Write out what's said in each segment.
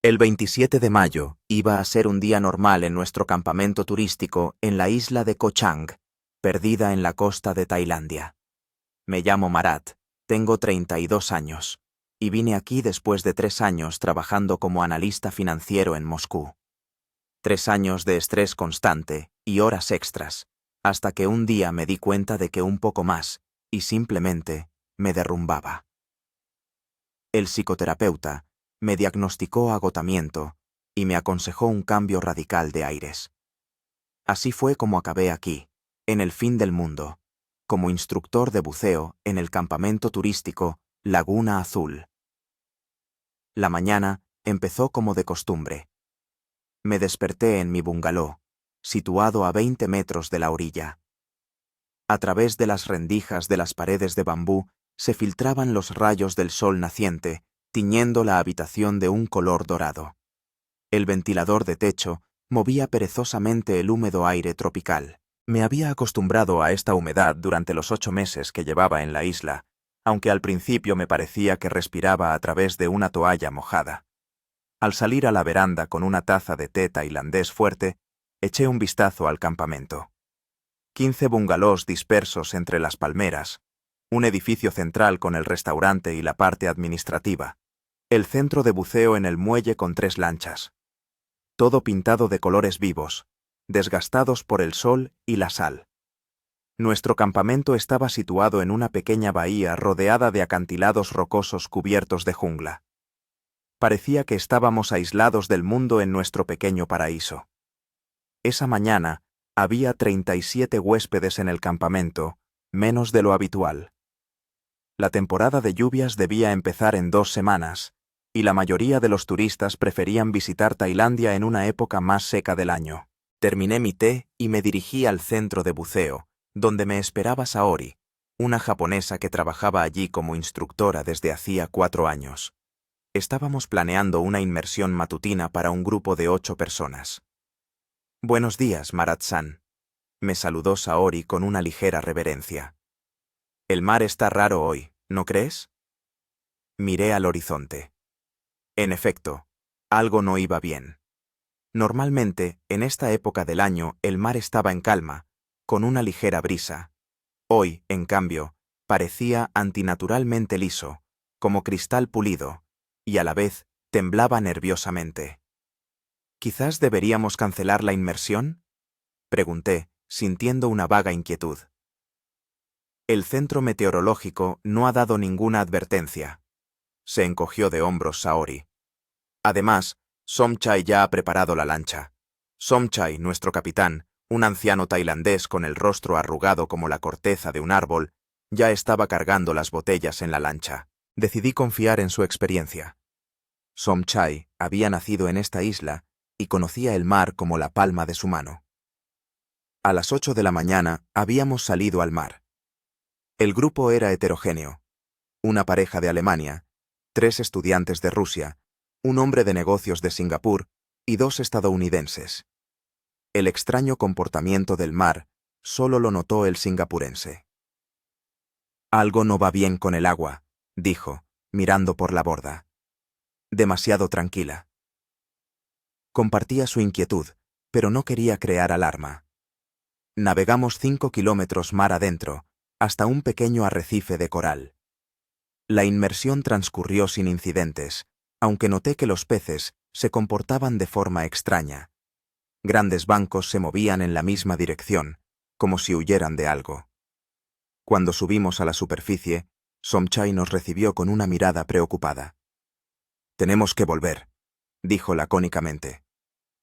El 27 de mayo iba a ser un día normal en nuestro campamento turístico en la isla de Koh Chang, perdida en la costa de Tailandia. Me llamo Marat, tengo 32 años, y vine aquí después de 3 años trabajando como analista financiero en Moscú. 3 años de estrés constante y horas extras, hasta que un día me di cuenta de que un poco más, y simplemente, me derrumbaba. El psicoterapeuta me diagnosticó agotamiento y me aconsejó un cambio radical de aires. Así fue como acabé aquí, en el fin del mundo, como instructor de buceo en el campamento turístico Laguna Azul. La mañana empezó como de costumbre. Me desperté en mi bungalow, situado a 20 metros de la orilla. A través de las rendijas de las paredes de bambú se filtraban los rayos del sol naciente, tiñendo la habitación de un color dorado. El ventilador de techo movía perezosamente el húmedo aire tropical. Me había acostumbrado a esta humedad durante los 8 meses que llevaba en la isla, aunque al principio me parecía que respiraba a través de una toalla mojada. Al salir a la veranda con una taza de té tailandés fuerte, eché un vistazo al campamento. 15 bungalows dispersos entre las palmeras, un edificio central con el restaurante y la parte administrativa, el centro de buceo en el muelle con 3 lanchas. Todo pintado de colores vivos, desgastados por el sol y la sal. Nuestro campamento estaba situado en una pequeña bahía rodeada de acantilados rocosos cubiertos de jungla. Parecía que estábamos aislados del mundo en nuestro pequeño paraíso. Esa mañana había 37 huéspedes en el campamento, menos de lo habitual. La temporada de lluvias debía empezar en 2 semanas, y la mayoría de los turistas preferían visitar Tailandia en una época más seca del año. Terminé mi té y me dirigí al centro de buceo, donde me esperaba Saori, una japonesa que trabajaba allí como instructora desde hacía 4 años. Estábamos planeando una inmersión matutina para un grupo de 8 personas. «Buenos días, Marat-san», me saludó Saori con una ligera reverencia. «El mar está raro hoy, ¿no crees?» Miré al horizonte. En efecto, algo no iba bien. Normalmente, en esta época del año, el mar estaba en calma, con una ligera brisa. Hoy, en cambio, parecía antinaturalmente liso, como cristal pulido, y a la vez temblaba nerviosamente. «¿Quizás deberíamos cancelar la inmersión?», pregunté, sintiendo una vaga inquietud. «El centro meteorológico no ha dado ninguna advertencia», se encogió de hombros Saori. «Además, Somchai ya ha preparado la lancha. Somchai, nuestro capitán, un anciano tailandés con el rostro arrugado como la corteza de un árbol, ya estaba cargando las botellas en la lancha. Decidí confiar en su experiencia. Somchai había nacido en esta isla y conocía el mar como la palma de su mano. A las 8 de la mañana habíamos salido al mar. El grupo era heterogéneo. Una pareja de Alemania, 3 estudiantes de Rusia, un hombre de negocios de Singapur y 2 estadounidenses. El extraño comportamiento del mar solo lo notó el singapurense. «Algo no va bien con el agua», dijo, mirando por la borda. «Demasiado tranquila». Compartía su inquietud, pero no quería crear alarma. Navegamos 5 kilómetros mar adentro, hasta un pequeño arrecife de coral. La inmersión transcurrió sin incidentes, aunque noté que los peces se comportaban de forma extraña. Grandes bancos se movían en la misma dirección, como si huyeran de algo. Cuando subimos a la superficie, Somchai nos recibió con una mirada preocupada. «Tenemos que volver», dijo lacónicamente.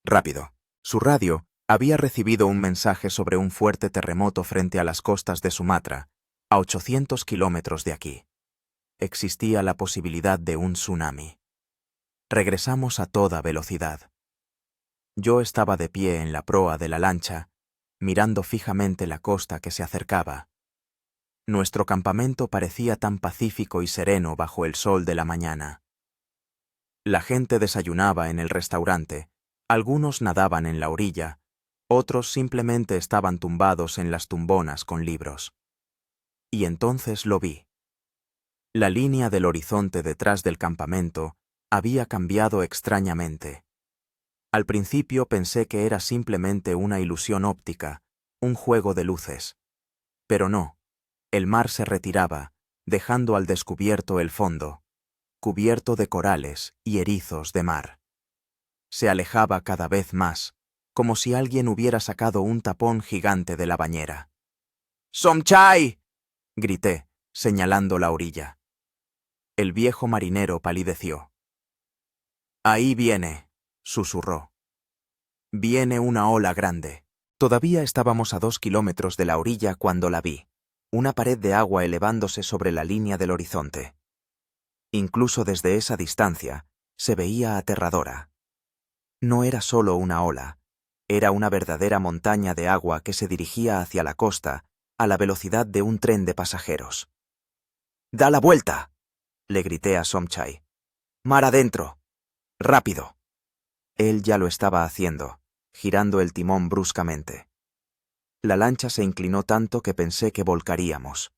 «Rápido». Su radio había recibido un mensaje sobre un fuerte terremoto frente a las costas de Sumatra, a 800 kilómetros de aquí. Existía la posibilidad de un tsunami. Regresamos a toda velocidad. Yo estaba de pie en la proa de la lancha, mirando fijamente la costa que se acercaba. Nuestro campamento parecía tan pacífico y sereno bajo el sol de la mañana. La gente desayunaba en el restaurante, algunos nadaban en la orilla, otros simplemente estaban tumbados en las tumbonas con libros. Y entonces lo vi. La línea del horizonte detrás del campamento Había cambiado extrañamente. Al principio pensé que era simplemente una ilusión óptica, un juego de luces. Pero no. El mar se retiraba, dejando al descubierto el fondo, cubierto de corales y erizos de mar. Se alejaba cada vez más, como si alguien hubiera sacado un tapón gigante de la bañera. ¡Somchai!, grité, señalando la orilla. El viejo marinero palideció. Ahí viene, susurró. Viene una ola grande. Todavía estábamos a 2 kilómetros de la orilla cuando la vi, una pared de agua elevándose sobre la línea del horizonte. Incluso desde esa distancia, se veía aterradora. No era solo una ola, era una verdadera montaña de agua que se dirigía hacia la costa a la velocidad de un tren de pasajeros. ¡Da la vuelta!, le grité a Somchai. ¡Mar adentro! ¡Rápido! Él ya lo estaba haciendo, girando el timón bruscamente. La lancha se inclinó tanto que pensé que volcaríamos.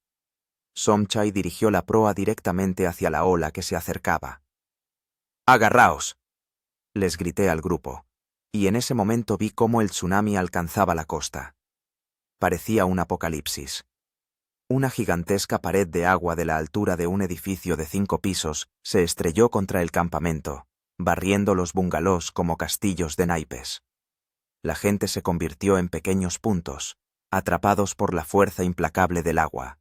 Somchai dirigió la proa directamente hacia la ola que se acercaba. ¡Agarraos!, les grité al grupo, y en ese momento vi cómo el tsunami alcanzaba la costa. Parecía un apocalipsis. Una gigantesca pared de agua de la altura de un edificio de 5 pisos se estrelló contra el campamento, barriendo los bungalows como castillos de naipes. La gente se convirtió en pequeños puntos, atrapados por la fuerza implacable del agua.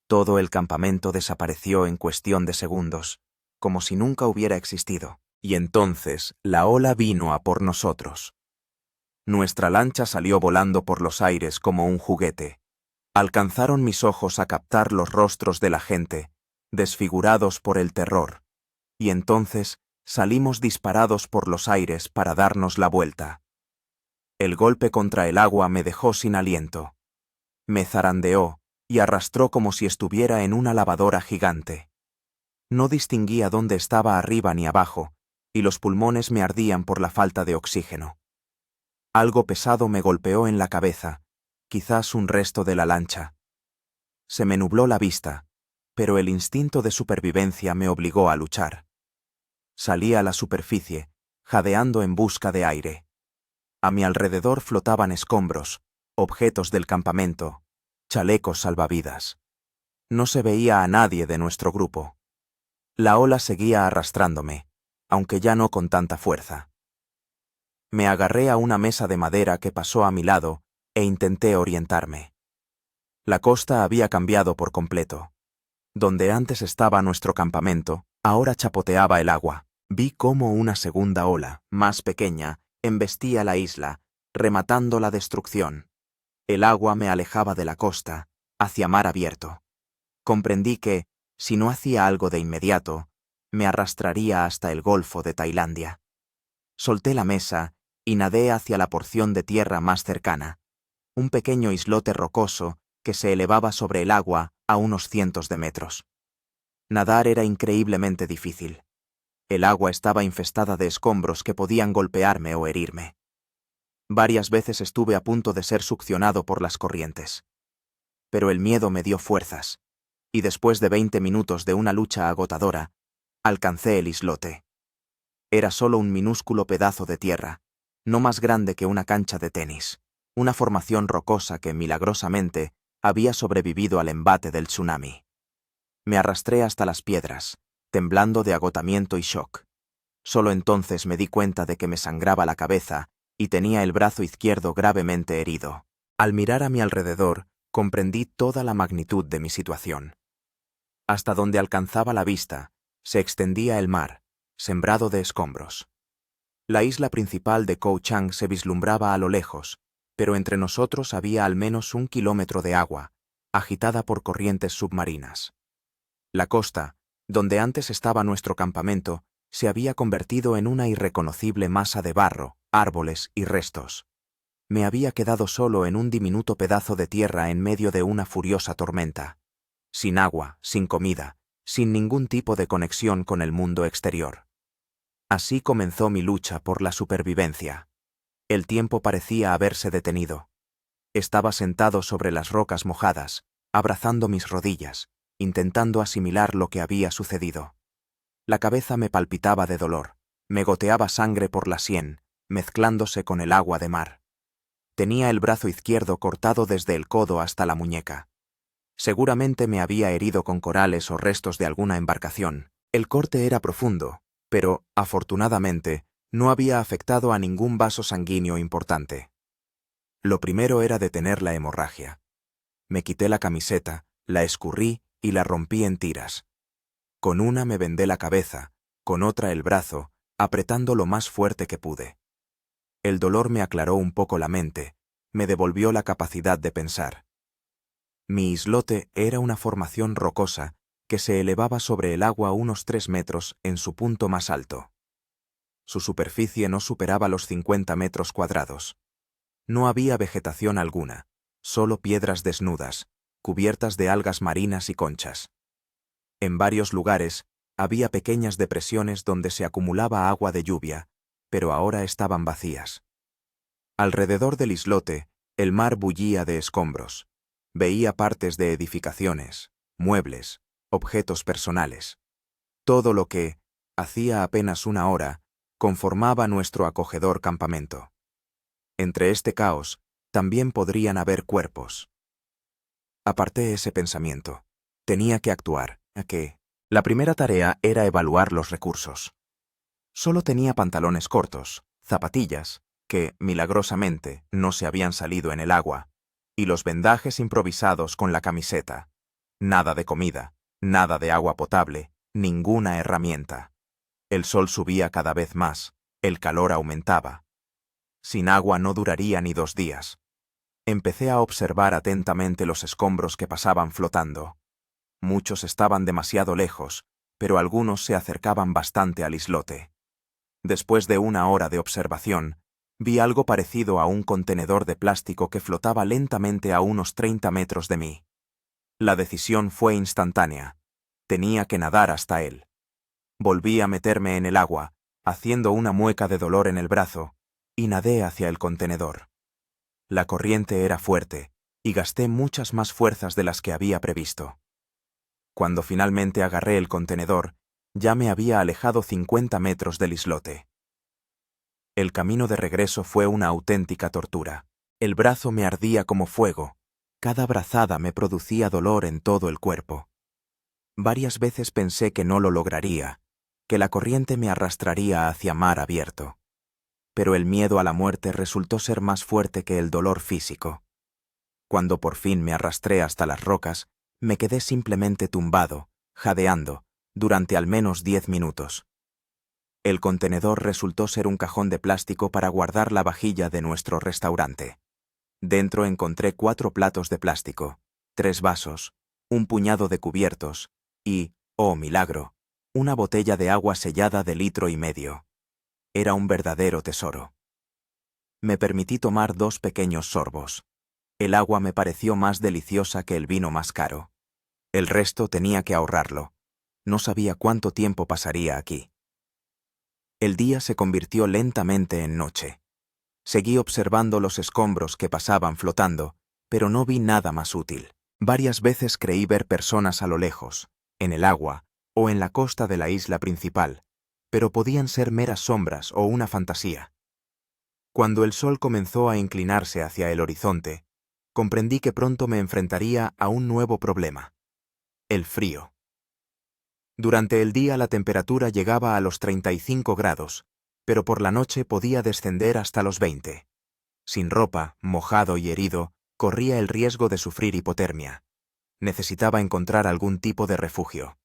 Todo el campamento desapareció en cuestión de segundos, como si nunca hubiera existido, y entonces la ola vino a por nosotros. Nuestra lancha salió volando por los aires como un juguete. Alcanzaron mis ojos a captar los rostros de la gente, desfigurados por el terror, y entonces salimos disparados por los aires para darnos la vuelta. El golpe contra el agua me dejó sin aliento. Me zarandeó y arrastró como si estuviera en una lavadora gigante. No distinguía dónde estaba arriba ni abajo, y los pulmones me ardían por la falta de oxígeno. Algo pesado me golpeó en la cabeza, quizás un resto de la lancha. Se me nubló la vista, pero el instinto de supervivencia me obligó a luchar. Salí a la superficie, jadeando en busca de aire. A mi alrededor flotaban escombros, objetos del campamento, chalecos salvavidas. No se veía a nadie de nuestro grupo. La ola seguía arrastrándome, aunque ya no con tanta fuerza. Me agarré a una mesa de madera que pasó a mi lado e intenté orientarme. La costa había cambiado por completo. Donde antes estaba nuestro campamento, ahora chapoteaba el agua. Vi cómo una segunda ola, más pequeña, embestía la isla, rematando la destrucción. El agua me alejaba de la costa, hacia mar abierto. Comprendí que, si no hacía algo de inmediato, me arrastraría hasta el Golfo de Tailandia. Solté la mesa y nadé hacia la porción de tierra más cercana, un pequeño islote rocoso que se elevaba sobre el agua a unos cientos de metros. Nadar era increíblemente difícil. El agua estaba infestada de escombros que podían golpearme o herirme. Varias veces estuve a punto de ser succionado por las corrientes. Pero el miedo me dio fuerzas, y después de 20 minutos de una lucha agotadora, alcancé el islote. Era solo un minúsculo pedazo de tierra, no más grande que una cancha de tenis, una formación rocosa que, milagrosamente, había sobrevivido al embate del tsunami. Me arrastré hasta las piedras, temblando de agotamiento y shock. Solo entonces me di cuenta de que me sangraba la cabeza y tenía el brazo izquierdo gravemente herido. Al mirar a mi alrededor, comprendí toda la magnitud de mi situación. Hasta donde alcanzaba la vista, se extendía el mar, sembrado de escombros. La isla principal de Ko Chang se vislumbraba a lo lejos, pero entre nosotros había al menos 1 kilómetro de agua, agitada por corrientes submarinas. La costa, donde antes estaba nuestro campamento, se había convertido en una irreconocible masa de barro, árboles y restos. Me había quedado solo en un diminuto pedazo de tierra en medio de una furiosa tormenta, sin agua, sin comida, sin ningún tipo de conexión con el mundo exterior. Así comenzó mi lucha por la supervivencia. El tiempo parecía haberse detenido. Estaba sentado sobre las rocas mojadas, abrazando mis rodillas, intentando asimilar lo que había sucedido. La cabeza me palpitaba de dolor. Me goteaba sangre por la sien, mezclándose con el agua de mar. Tenía el brazo izquierdo cortado desde el codo hasta la muñeca. Seguramente me había herido con corales o restos de alguna embarcación. El corte era profundo, pero, afortunadamente, no había afectado a ningún vaso sanguíneo importante. Lo primero era detener la hemorragia. Me quité la camiseta, la escurrí y la rompí en tiras. Con una me vendé la cabeza, con otra el brazo, apretando lo más fuerte que pude. El dolor me aclaró un poco la mente, me devolvió la capacidad de pensar. Mi islote era una formación rocosa que se elevaba sobre el agua unos 3 metros en su punto más alto. Su superficie no superaba los 50 metros cuadrados. No había vegetación alguna, solo piedras desnudas, cubiertas de algas marinas y conchas. En varios lugares había pequeñas depresiones donde se acumulaba agua de lluvia, pero ahora estaban vacías. Alrededor del islote, el mar bullía de escombros. Veía partes de edificaciones, muebles, objetos personales. Todo lo que, hacía apenas una hora, conformaba nuestro acogedor campamento. Entre este caos, también podrían haber cuerpos. Aparté ese pensamiento. Tenía que actuar. La primera tarea era evaluar los recursos. Solo tenía pantalones cortos, zapatillas, que, milagrosamente, no se habían salido en el agua, y los vendajes improvisados con la camiseta. Nada de comida, nada de agua potable, ninguna herramienta. El sol subía cada vez más, el calor aumentaba. Sin agua no duraría ni 2 días. Empecé a observar atentamente los escombros que pasaban flotando. Muchos estaban demasiado lejos, pero algunos se acercaban bastante al islote. Después de 1 hora de observación, vi algo parecido a un contenedor de plástico que flotaba lentamente a unos 30 metros de mí. La decisión fue instantánea. Tenía que nadar hasta él. Volví a meterme en el agua, haciendo una mueca de dolor en el brazo, y nadé hacia el contenedor. La corriente era fuerte, y gasté muchas más fuerzas de las que había previsto. Cuando finalmente agarré el contenedor, ya me había alejado 50 metros del islote. El camino de regreso fue una auténtica tortura. El brazo me ardía como fuego. Cada brazada me producía dolor en todo el cuerpo. Varias veces pensé que no lo lograría, que la corriente me arrastraría hacia mar abierto. Pero el miedo a la muerte resultó ser más fuerte que el dolor físico. Cuando por fin me arrastré hasta las rocas, me quedé simplemente tumbado, jadeando, durante al menos 10 minutos. El contenedor resultó ser un cajón de plástico para guardar la vajilla de nuestro restaurante. Dentro encontré 4 platos de plástico, 3 vasos, un puñado de cubiertos y, oh milagro, una botella de agua sellada de 1,5 litros. Era un verdadero tesoro. Me permití tomar 2 pequeños sorbos. El agua me pareció más deliciosa que el vino más caro. El resto tenía que ahorrarlo. No sabía cuánto tiempo pasaría aquí. El día se convirtió lentamente en noche. Seguí observando los escombros que pasaban flotando, pero no vi nada más útil. Varias veces creí ver personas a lo lejos, en el agua o en la costa de la isla principal, pero podían ser meras sombras o una fantasía. Cuando el sol comenzó a inclinarse hacia el horizonte, comprendí que pronto me enfrentaría a un nuevo problema: el frío. Durante el día la temperatura llegaba a los 35 grados, pero por la noche podía descender hasta los 20. Sin ropa, mojado y herido, corría el riesgo de sufrir hipotermia. Necesitaba encontrar algún tipo de refugio.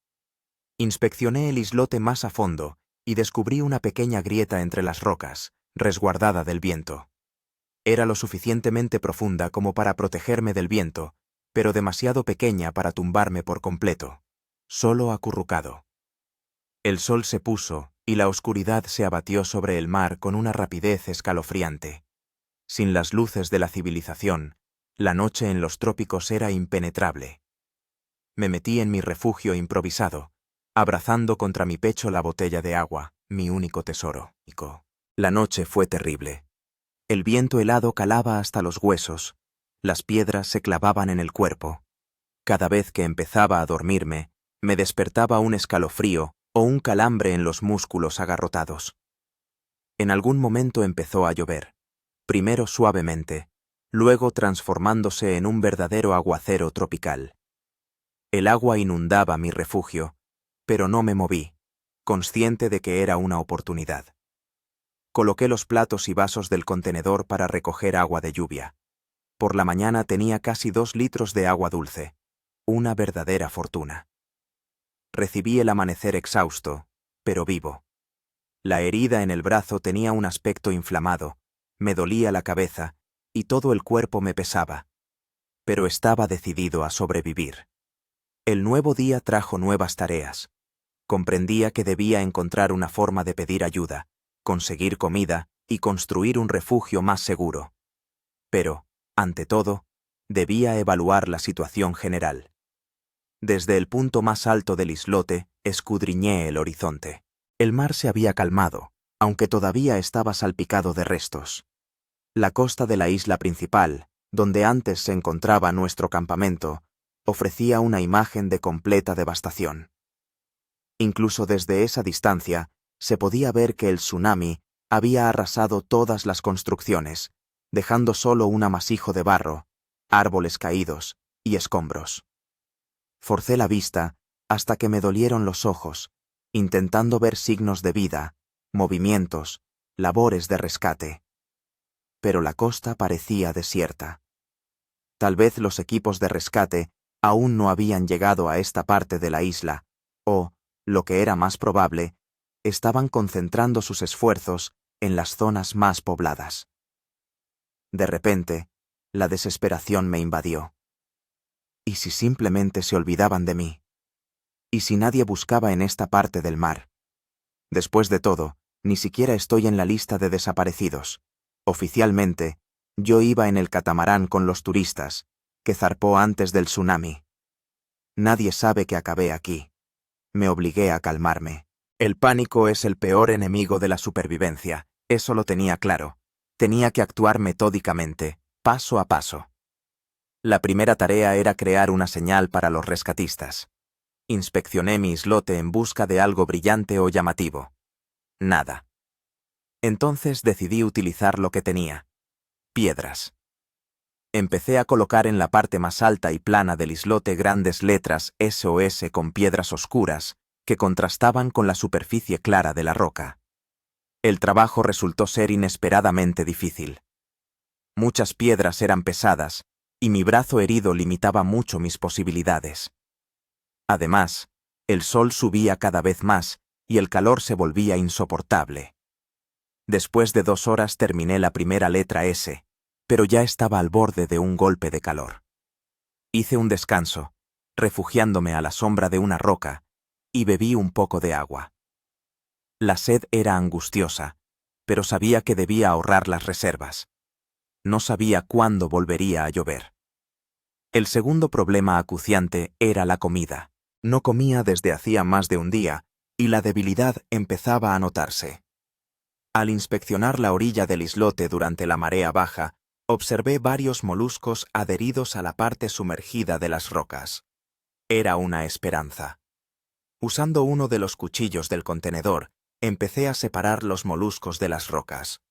Inspeccioné el islote más a fondo y descubrí una pequeña grieta entre las rocas, resguardada del viento. Era lo suficientemente profunda como para protegerme del viento, pero demasiado pequeña para tumbarme por completo, solo acurrucado. El sol se puso y la oscuridad se abatió sobre el mar con una rapidez escalofriante. Sin las luces de la civilización, la noche en los trópicos era impenetrable. Me metí en mi refugio improvisado, abrazando contra mi pecho la botella de agua, mi único tesoro. La noche fue terrible. El viento helado calaba hasta los huesos, las piedras se clavaban en el cuerpo. Cada vez que empezaba a dormirme, me despertaba un escalofrío o un calambre en los músculos agarrotados. En algún momento empezó a llover, primero suavemente, luego transformándose en un verdadero aguacero tropical. El agua inundaba mi refugio, pero no me moví, consciente de que era una oportunidad. Coloqué los platos y vasos del contenedor para recoger agua de lluvia. Por la mañana tenía casi 2 litros de agua dulce, una verdadera fortuna. Recibí el amanecer exhausto, pero vivo. La herida en el brazo tenía un aspecto inflamado, me dolía la cabeza, y todo el cuerpo me pesaba. Pero estaba decidido a sobrevivir. El nuevo día trajo nuevas tareas. Comprendía que debía encontrar una forma de pedir ayuda, conseguir comida y construir un refugio más seguro. Pero, ante todo, debía evaluar la situación general. Desde el punto más alto del islote, escudriñé el horizonte. El mar se había calmado, aunque todavía estaba salpicado de restos. La costa de la isla principal, donde antes se encontraba nuestro campamento, ofrecía una imagen de completa devastación. Incluso desde esa distancia, se podía ver que el tsunami había arrasado todas las construcciones, dejando solo un amasijo de barro, árboles caídos y escombros. Forcé la vista hasta que me dolieron los ojos, intentando ver signos de vida, movimientos, labores de rescate. Pero la costa parecía desierta. Tal vez los equipos de rescate aún no habían llegado a esta parte de la isla, o, lo que era más probable, estaban concentrando sus esfuerzos en las zonas más pobladas. De repente, la desesperación me invadió. ¿Y si simplemente se olvidaban de mí? ¿Y si nadie buscaba en esta parte del mar? Después de todo, ni siquiera estoy en la lista de desaparecidos. Oficialmente, yo iba en el catamarán con los turistas, que zarpó antes del tsunami. Nadie sabe que acabé aquí. Me obligué a calmarme. El pánico es el peor enemigo de la supervivencia, eso lo tenía claro. Tenía que actuar metódicamente, paso a paso. La primera tarea era crear una señal para los rescatistas. Inspeccioné mi islote en busca de algo brillante o llamativo. Nada. Entonces decidí utilizar lo que tenía: piedras. Empecé a colocar en la parte más alta y plana del islote grandes letras SOS con piedras oscuras, que contrastaban con la superficie clara de la roca. El trabajo resultó ser inesperadamente difícil. Muchas piedras eran pesadas, y mi brazo herido limitaba mucho mis posibilidades. Además, el sol subía cada vez más, y el calor se volvía insoportable. Después de 2 horas terminé la primera letra S, pero ya estaba al borde de un golpe de calor. Hice un descanso, refugiándome a la sombra de una roca, y bebí un poco de agua. La sed era angustiosa, pero sabía que debía ahorrar las reservas. No sabía cuándo volvería a llover. El segundo problema acuciante era la comida. No comía desde hacía más de un día, y la debilidad empezaba a notarse. Al inspeccionar la orilla del islote durante la marea baja, observé varios moluscos adheridos a la parte sumergida de las rocas. Era una esperanza. Usando uno de los cuchillos del contenedor, empecé a separar los moluscos de las rocas.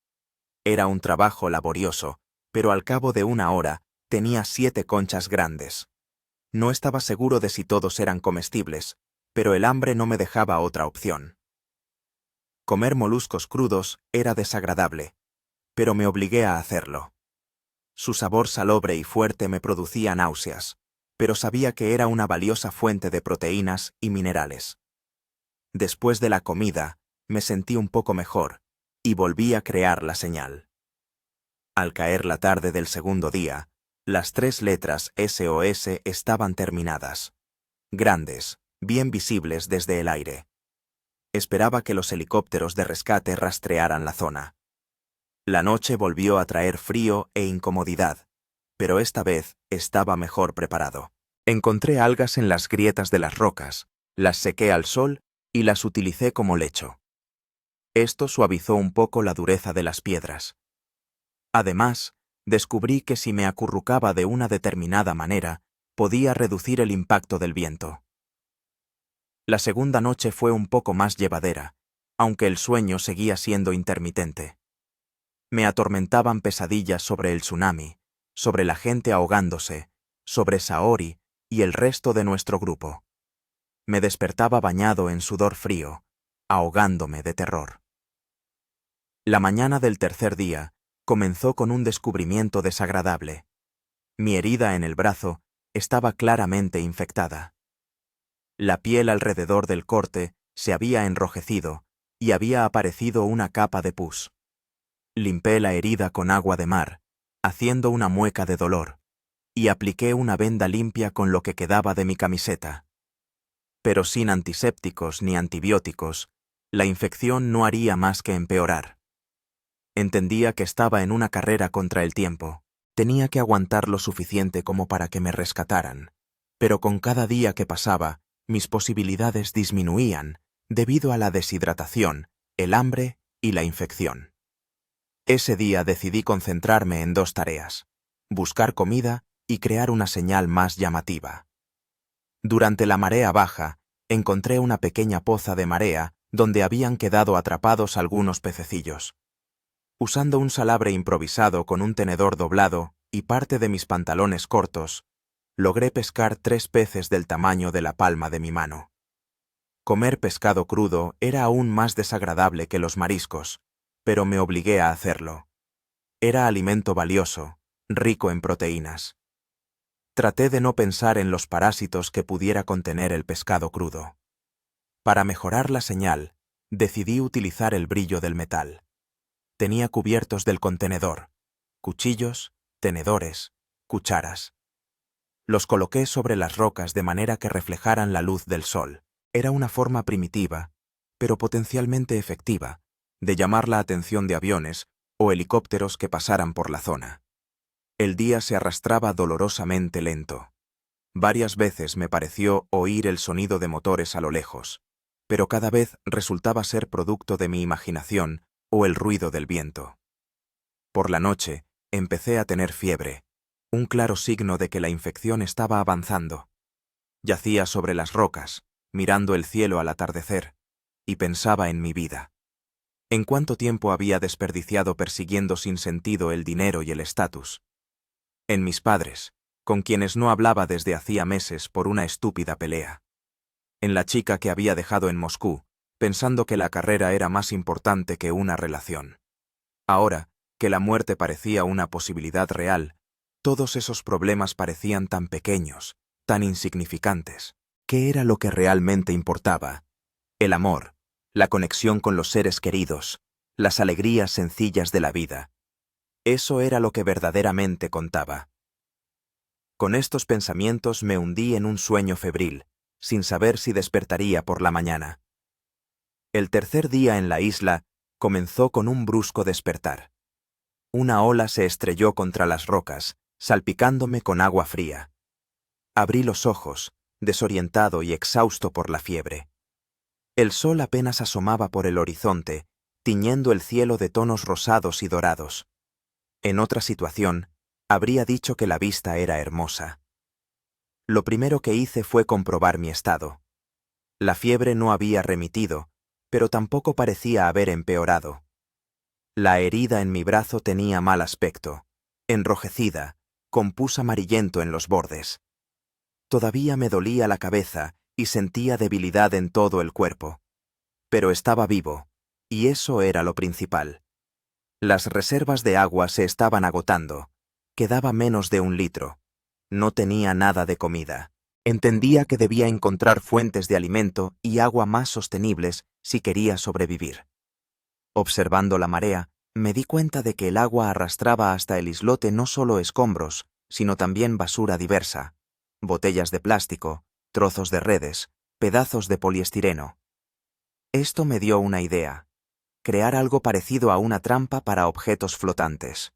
Era un trabajo laborioso, pero al cabo de 1 hora tenía 7 conchas grandes. No estaba seguro de si todos eran comestibles, pero el hambre no me dejaba otra opción. Comer moluscos crudos era desagradable, pero me obligué a hacerlo. Su sabor salobre y fuerte me producía náuseas, pero sabía que era una valiosa fuente de proteínas y minerales. Después de la comida, me sentí un poco mejor, y volví a crear la señal. Al caer la tarde del segundo día, las 3 letras SOS estaban terminadas. Grandes, bien visibles desde el aire. Esperaba que los helicópteros de rescate rastrearan la zona. La noche volvió a traer frío e incomodidad, pero esta vez estaba mejor preparado. Encontré algas en las grietas de las rocas, las sequé al sol y las utilicé como lecho. Esto suavizó un poco la dureza de las piedras. Además, descubrí que si me acurrucaba de una determinada manera, podía reducir el impacto del viento. La segunda noche fue un poco más llevadera, aunque el sueño seguía siendo intermitente. Me atormentaban pesadillas sobre el tsunami, sobre la gente ahogándose, sobre Saori y el resto de nuestro grupo. Me despertaba bañado en sudor frío, ahogándome de terror. La mañana del tercer día comenzó con un descubrimiento desagradable. Mi herida en el brazo estaba claramente infectada. La piel alrededor del corte se había enrojecido y había aparecido una capa de pus. Limpé la herida con agua de mar, haciendo una mueca de dolor, y apliqué una venda limpia con lo que quedaba de mi camiseta. Pero sin antisépticos ni antibióticos, la infección no haría más que empeorar. Entendía que estaba en una carrera contra el tiempo. Tenía que aguantar lo suficiente como para que me rescataran, pero con cada día que pasaba, mis posibilidades disminuían debido a la deshidratación, el hambre y la infección. Ese día decidí concentrarme en dos tareas: buscar comida y crear una señal más llamativa. Durante la marea baja, encontré una pequeña poza de marea donde habían quedado atrapados algunos pececillos. Usando un salabre improvisado con un tenedor doblado y parte de mis pantalones cortos, logré pescar 3 peces del tamaño de la palma de mi mano. Comer pescado crudo era aún más desagradable que los mariscos, pero me obligué a hacerlo. Era alimento valioso, rico en proteínas. Traté de no pensar en los parásitos que pudiera contener el pescado crudo. Para mejorar la señal, decidí utilizar el brillo del metal. Tenía cubiertos del contenedor, cuchillos, tenedores, cucharas. Los coloqué sobre las rocas de manera que reflejaran la luz del sol. Era una forma primitiva, pero potencialmente efectiva, de llamar la atención de aviones o helicópteros que pasaran por la zona. El día se arrastraba dolorosamente lento. Varias veces me pareció oír el sonido de motores a lo lejos, pero cada vez resultaba ser producto de mi imaginación o el ruido del viento. Por la noche, empecé a tener fiebre, un claro signo de que la infección estaba avanzando. Yacía sobre las rocas, mirando el cielo al atardecer, y pensaba en mi vida. ¿En cuánto tiempo había desperdiciado persiguiendo sin sentido el dinero y el estatus? En mis padres, con quienes no hablaba desde hacía meses por una estúpida pelea. En la chica que había dejado en Moscú, pensando que la carrera era más importante que una relación. Ahora, que la muerte parecía una posibilidad real, todos esos problemas parecían tan pequeños, tan insignificantes. ¿Qué era lo que realmente importaba? El amor, la conexión con los seres queridos, las alegrías sencillas de la vida. Eso era lo que verdaderamente contaba. Con estos pensamientos me hundí en un sueño febril, sin saber si despertaría por la mañana. El tercer día en la isla comenzó con un brusco despertar. Una ola se estrelló contra las rocas, salpicándome con agua fría. Abrí los ojos, desorientado y exhausto por la fiebre. El sol apenas asomaba por el horizonte, tiñendo el cielo de tonos rosados y dorados. En otra situación, habría dicho que la vista era hermosa. Lo primero que hice fue comprobar mi estado. La fiebre no había remitido, pero tampoco parecía haber empeorado. La herida en mi brazo tenía mal aspecto, enrojecida, con pus amarillento en los bordes. Todavía me dolía la cabeza y sentía debilidad en todo el cuerpo. Pero estaba vivo, y eso era lo principal. Las reservas de agua se estaban agotando. Quedaba menos de 1 litro. No tenía nada de comida. Entendía que debía encontrar fuentes de alimento y agua más sostenibles si quería sobrevivir. Observando la marea, me di cuenta de que el agua arrastraba hasta el islote no solo escombros, sino también basura diversa: botellas de plástico, trozos de redes, pedazos de poliestireno. Esto me dio una idea: crear algo parecido a una trampa para objetos flotantes.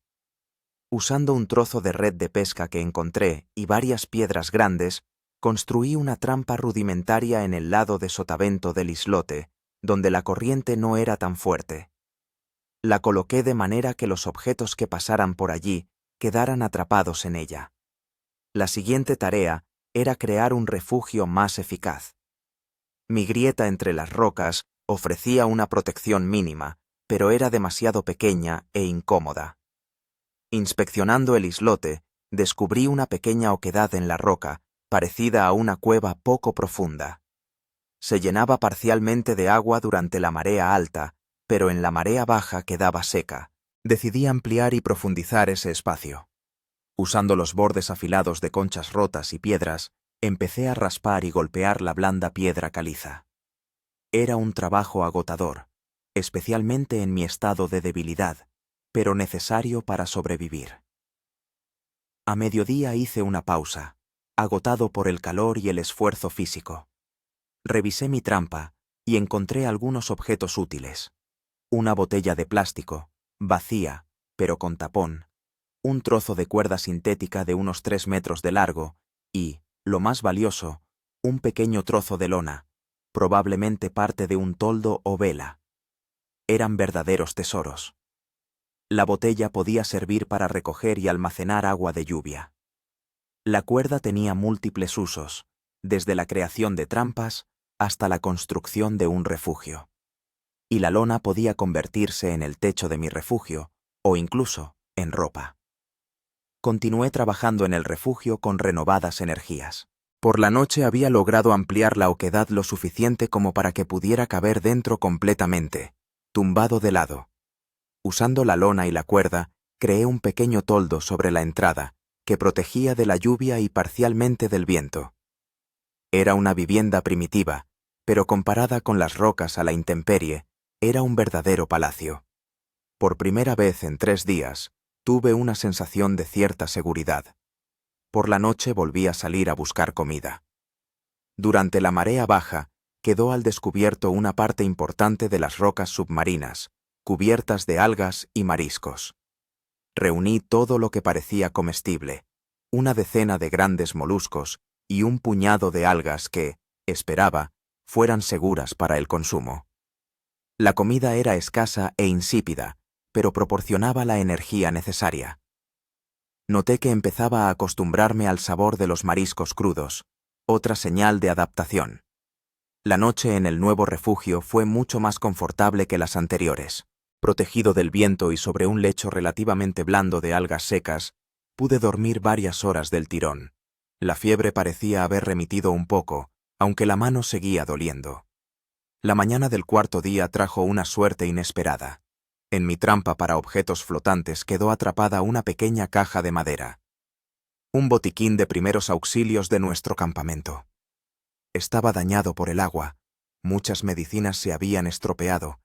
Usando un trozo de red de pesca que encontré y varias piedras grandes, construí una trampa rudimentaria en el lado de sotavento del islote, donde la corriente no era tan fuerte. La coloqué de manera que los objetos que pasaran por allí quedaran atrapados en ella. La siguiente tarea era crear un refugio más eficaz. Mi grieta entre las rocas ofrecía una protección mínima, pero era demasiado pequeña e incómoda. Inspeccionando el islote, descubrí una pequeña oquedad en la roca, parecida a una cueva poco profunda. Se llenaba parcialmente de agua durante la marea alta, pero en la marea baja quedaba seca. Decidí ampliar y profundizar ese espacio. Usando los bordes afilados de conchas rotas y piedras, empecé a raspar y golpear la blanda piedra caliza. Era un trabajo agotador, especialmente en mi estado de debilidad, pero necesario para sobrevivir. A mediodía hice una pausa, agotado por el calor y el esfuerzo físico. Revisé mi trampa y encontré algunos objetos útiles. Una botella de plástico, vacía, pero con tapón, un trozo de cuerda sintética de unos 3 metros de largo y, lo más valioso, un pequeño trozo de lona, probablemente parte de un toldo o vela. Eran verdaderos tesoros. La botella podía servir para recoger y almacenar agua de lluvia. La cuerda tenía múltiples usos, desde la creación de trampas hasta la construcción de un refugio. Y la lona podía convertirse en el techo de mi refugio, o incluso en ropa. Continué trabajando en el refugio con renovadas energías. Por la noche había logrado ampliar la oquedad lo suficiente como para que pudiera caber dentro completamente, tumbado de lado. Usando la lona y la cuerda, creé un pequeño toldo sobre la entrada, que protegía de la lluvia y parcialmente del viento. Era una vivienda primitiva, pero comparada con las rocas a la intemperie, era un verdadero palacio. Por primera vez en 3 días, tuve una sensación de cierta seguridad. Por la noche volví a salir a buscar comida. Durante la marea baja, quedó al descubierto una parte importante de las rocas submarinas, cubiertas de algas y mariscos. Reuní todo lo que parecía comestible, una decena de grandes moluscos y un puñado de algas que, esperaba, fueran seguras para el consumo. La comida era escasa e insípida, pero proporcionaba la energía necesaria. Noté que empezaba a acostumbrarme al sabor de los mariscos crudos, otra señal de adaptación. La noche en el nuevo refugio fue mucho más confortable que las anteriores. Protegido del viento y sobre un lecho relativamente blando de algas secas, pude dormir varias horas del tirón. La fiebre parecía haber remitido un poco, aunque la mano seguía doliendo. La mañana del 4.º día trajo una suerte inesperada. En mi trampa para objetos flotantes quedó atrapada una pequeña caja de madera. Un botiquín de primeros auxilios de nuestro campamento. Estaba dañado por el agua, muchas medicinas se habían estropeado,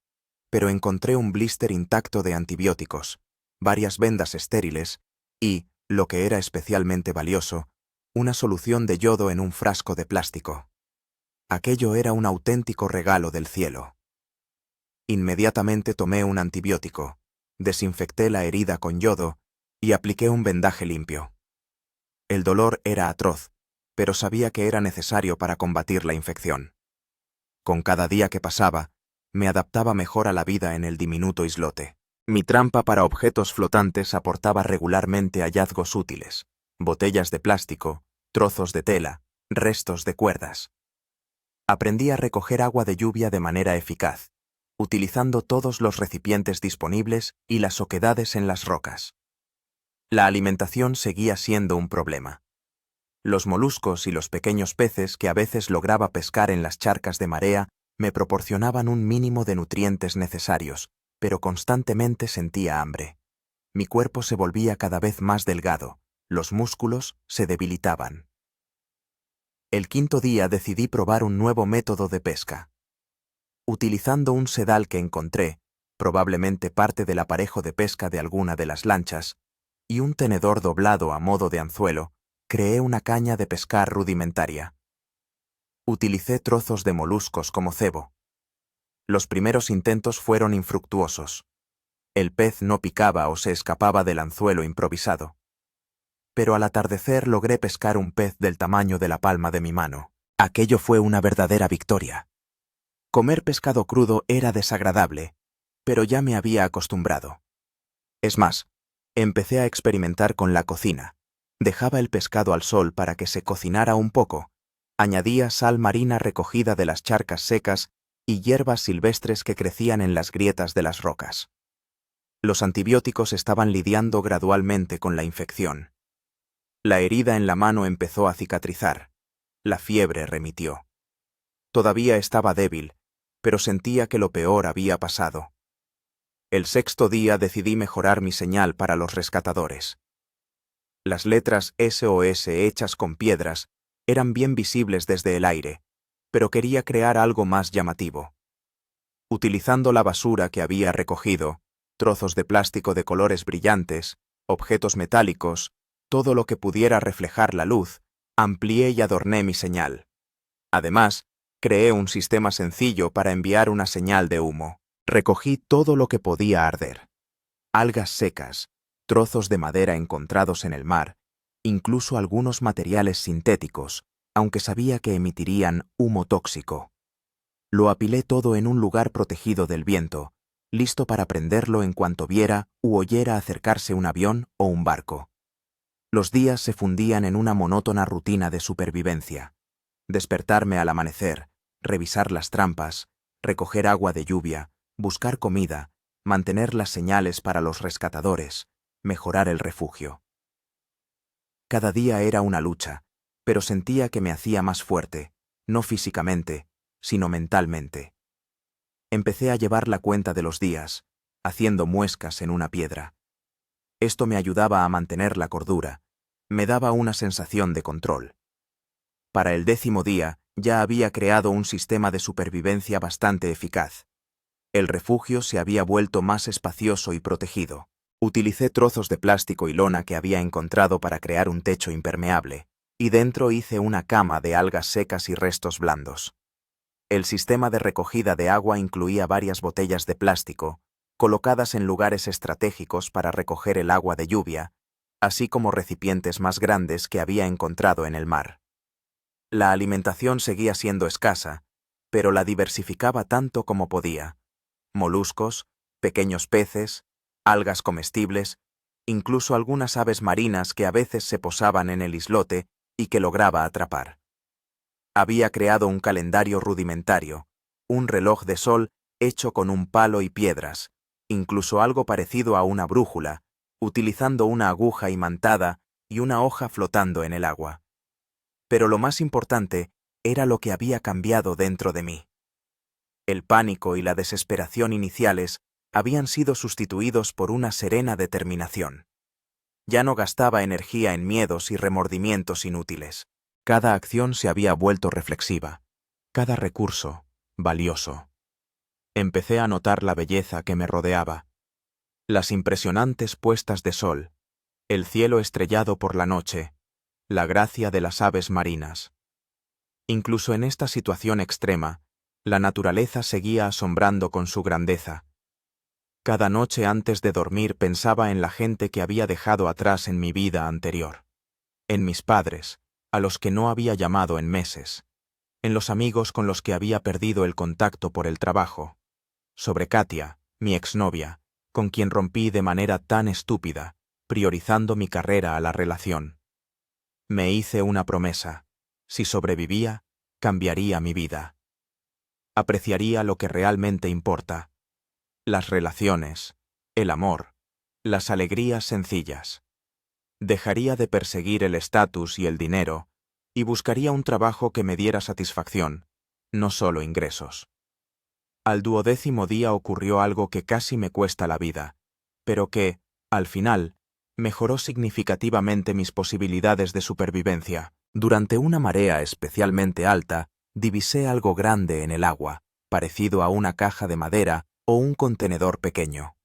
pero encontré un blister intacto de antibióticos, varias vendas estériles y, lo que era especialmente valioso, una solución de yodo en un frasco de plástico. Aquello era un auténtico regalo del cielo. Inmediatamente tomé un antibiótico, desinfecté la herida con yodo y apliqué un vendaje limpio. El dolor era atroz, pero sabía que era necesario para combatir la infección. Con cada día que pasaba, me adaptaba mejor a la vida en el diminuto islote. Mi trampa para objetos flotantes aportaba regularmente hallazgos útiles, botellas de plástico, trozos de tela, restos de cuerdas. Aprendí a recoger agua de lluvia de manera eficaz, utilizando todos los recipientes disponibles y las oquedades en las rocas. La alimentación seguía siendo un problema. Los moluscos y los pequeños peces que a veces lograba pescar en las charcas de marea me proporcionaban un mínimo de nutrientes necesarios, pero constantemente sentía hambre. Mi cuerpo se volvía cada vez más delgado, los músculos se debilitaban. El 5.º día decidí probar un nuevo método de pesca. Utilizando un sedal que encontré, probablemente parte del aparejo de pesca de alguna de las lanchas, y un tenedor doblado a modo de anzuelo, creé una caña de pescar rudimentaria. Utilicé trozos de moluscos como cebo. Los primeros intentos fueron infructuosos. El pez no picaba o se escapaba del anzuelo improvisado. Pero al atardecer logré pescar un pez del tamaño de la palma de mi mano. Aquello fue una verdadera victoria. Comer pescado crudo era desagradable, pero ya me había acostumbrado. Es más, empecé a experimentar con la cocina. Dejaba el pescado al sol para que se cocinara un poco, Añadía sal marina recogida de las charcas secas y hierbas silvestres que crecían en las grietas de las rocas. Los antibióticos estaban lidiando gradualmente con la infección. La herida en la mano empezó a cicatrizar. La fiebre remitió. Todavía estaba débil, pero sentía que lo peor había pasado. El sexto día decidí mejorar mi señal para los rescatadores. Las letras SOS hechas con piedras eran bien visibles desde el aire, pero quería crear algo más llamativo. Utilizando la basura que había recogido, trozos de plástico de colores brillantes, objetos metálicos, todo lo que pudiera reflejar la luz, amplié y adorné mi señal. Además, creé un sistema sencillo para enviar una señal de humo. Recogí todo lo que podía arder. Algas secas, trozos de madera encontrados en el mar, incluso algunos materiales sintéticos, aunque sabía que emitirían humo tóxico. Lo apilé todo en un lugar protegido del viento, listo para prenderlo en cuanto viera u oyera acercarse un avión o un barco. Los días se fundían en una monótona rutina de supervivencia. Despertarme al amanecer, revisar las trampas, recoger agua de lluvia, buscar comida, mantener las señales para los rescatadores, mejorar el refugio. Cada día era una lucha, pero sentía que me hacía más fuerte, no físicamente, sino mentalmente. Empecé a llevar la cuenta de los días, haciendo muescas en una piedra. Esto me ayudaba a mantener la cordura, me daba una sensación de control. Para el 10º día ya había creado un sistema de supervivencia bastante eficaz. El refugio se había vuelto más espacioso y protegido. Utilicé trozos de plástico y lona que había encontrado para crear un techo impermeable, y dentro hice una cama de algas secas y restos blandos. El sistema de recogida de agua incluía varias botellas de plástico, colocadas en lugares estratégicos para recoger el agua de lluvia, así como recipientes más grandes que había encontrado en el mar. La alimentación seguía siendo escasa, pero la diversificaba tanto como podía. Moluscos, pequeños peces, algas comestibles, incluso algunas aves marinas que a veces se posaban en el islote y que lograba atrapar. Había creado un calendario rudimentario, un reloj de sol hecho con un palo y piedras, incluso algo parecido a una brújula, utilizando una aguja imantada y una hoja flotando en el agua. Pero lo más importante era lo que había cambiado dentro de mí. El pánico y la desesperación iniciales habían sido sustituidos por una serena determinación. Ya no gastaba energía en miedos y remordimientos inútiles. Cada acción se había vuelto reflexiva, cada recurso valioso. Empecé a notar la belleza que me rodeaba, las impresionantes puestas de sol, el cielo estrellado por la noche, la gracia de las aves marinas. Incluso en esta situación extrema, la naturaleza seguía asombrando con su grandeza. Cada noche antes de dormir pensaba en la gente que había dejado atrás en mi vida anterior, en mis padres, a los que no había llamado en meses, en los amigos con los que había perdido el contacto por el trabajo, sobre Katia, mi exnovia, con quien rompí de manera tan estúpida, priorizando mi carrera a la relación. Me hice una promesa: si sobrevivía, cambiaría mi vida. Apreciaría lo que realmente importa: las relaciones, el amor, las alegrías sencillas. Dejaría de perseguir el estatus y el dinero y buscaría un trabajo que me diera satisfacción, no solo ingresos. Al 12º día ocurrió algo que casi me cuesta la vida, pero que, al final, mejoró significativamente mis posibilidades de supervivencia. Durante una marea especialmente alta, divisé algo grande en el agua, parecido a una caja de madera o un contenedor pequeño.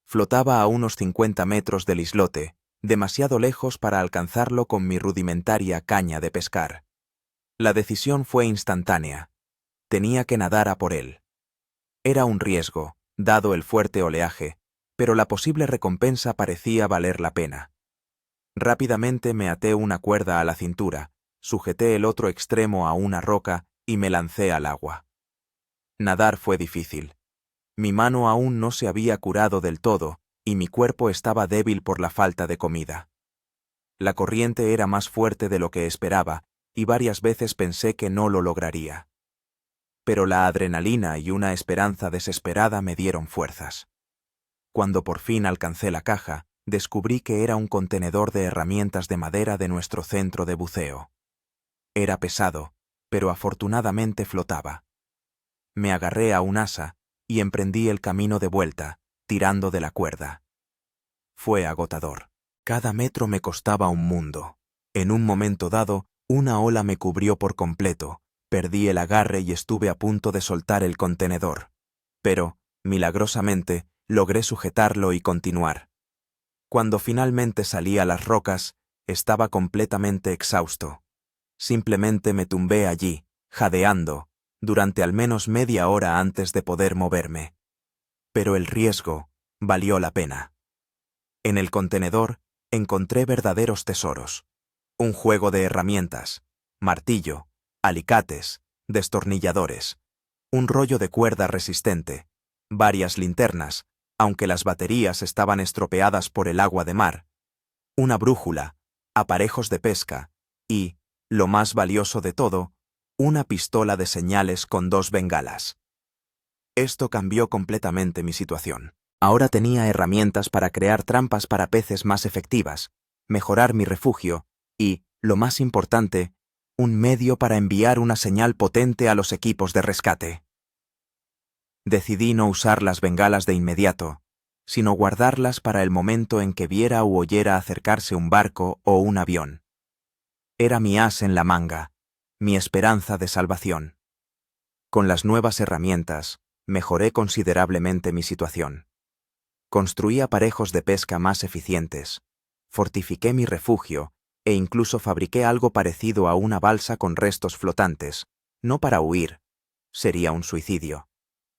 Flotaba a unos 50 metros del islote, demasiado lejos para alcanzarlo con mi rudimentaria caña de pescar. La decisión fue instantánea. Tenía que nadar a por él. Era un riesgo, dado el fuerte oleaje, pero la posible recompensa parecía valer la pena. Rápidamente me até una cuerda a la cintura, sujeté el otro extremo a una roca y me lancé al agua. Nadar fue difícil. Mi mano aún no se había curado del todo y mi cuerpo estaba débil por la falta de comida. La corriente era más fuerte de lo que esperaba y varias veces pensé que no lo lograría. Pero la adrenalina y una esperanza desesperada me dieron fuerzas. Cuando por fin alcancé la caja, descubrí que era un contenedor de herramientas de madera de nuestro centro de buceo. Era pesado, pero afortunadamente flotaba. Me agarré a un asa y emprendí el camino de vuelta, tirando de la cuerda. Fue agotador. Cada metro me costaba un mundo. En un momento dado, una ola me cubrió por completo, perdí el agarre y estuve a punto de soltar el contenedor. Pero, milagrosamente, logré sujetarlo y continuar. Cuando finalmente salí a las rocas, estaba completamente exhausto. Simplemente me tumbé allí, jadeando, durante al menos media hora antes de poder moverme. Pero el riesgo valió la pena. En el contenedor encontré verdaderos tesoros. Un juego de herramientas, martillo, alicates, destornilladores, un rollo de cuerda resistente, varias linternas, aunque las baterías estaban estropeadas por el agua de mar, una brújula, aparejos de pesca y, lo más valioso de todo, una pistola de señales con 2 bengalas. Esto cambió completamente mi situación. Ahora tenía herramientas para crear trampas para peces más efectivas, mejorar mi refugio y, lo más importante, un medio para enviar una señal potente a los equipos de rescate. Decidí no usar las bengalas de inmediato, sino guardarlas para el momento en que viera u oyera acercarse un barco o un avión. Era mi as en la manga, mi esperanza de salvación. Con las nuevas herramientas, mejoré considerablemente mi situación. Construí aparejos de pesca más eficientes, fortifiqué mi refugio e incluso fabriqué algo parecido a una balsa con restos flotantes, no para huir, sería un suicidio,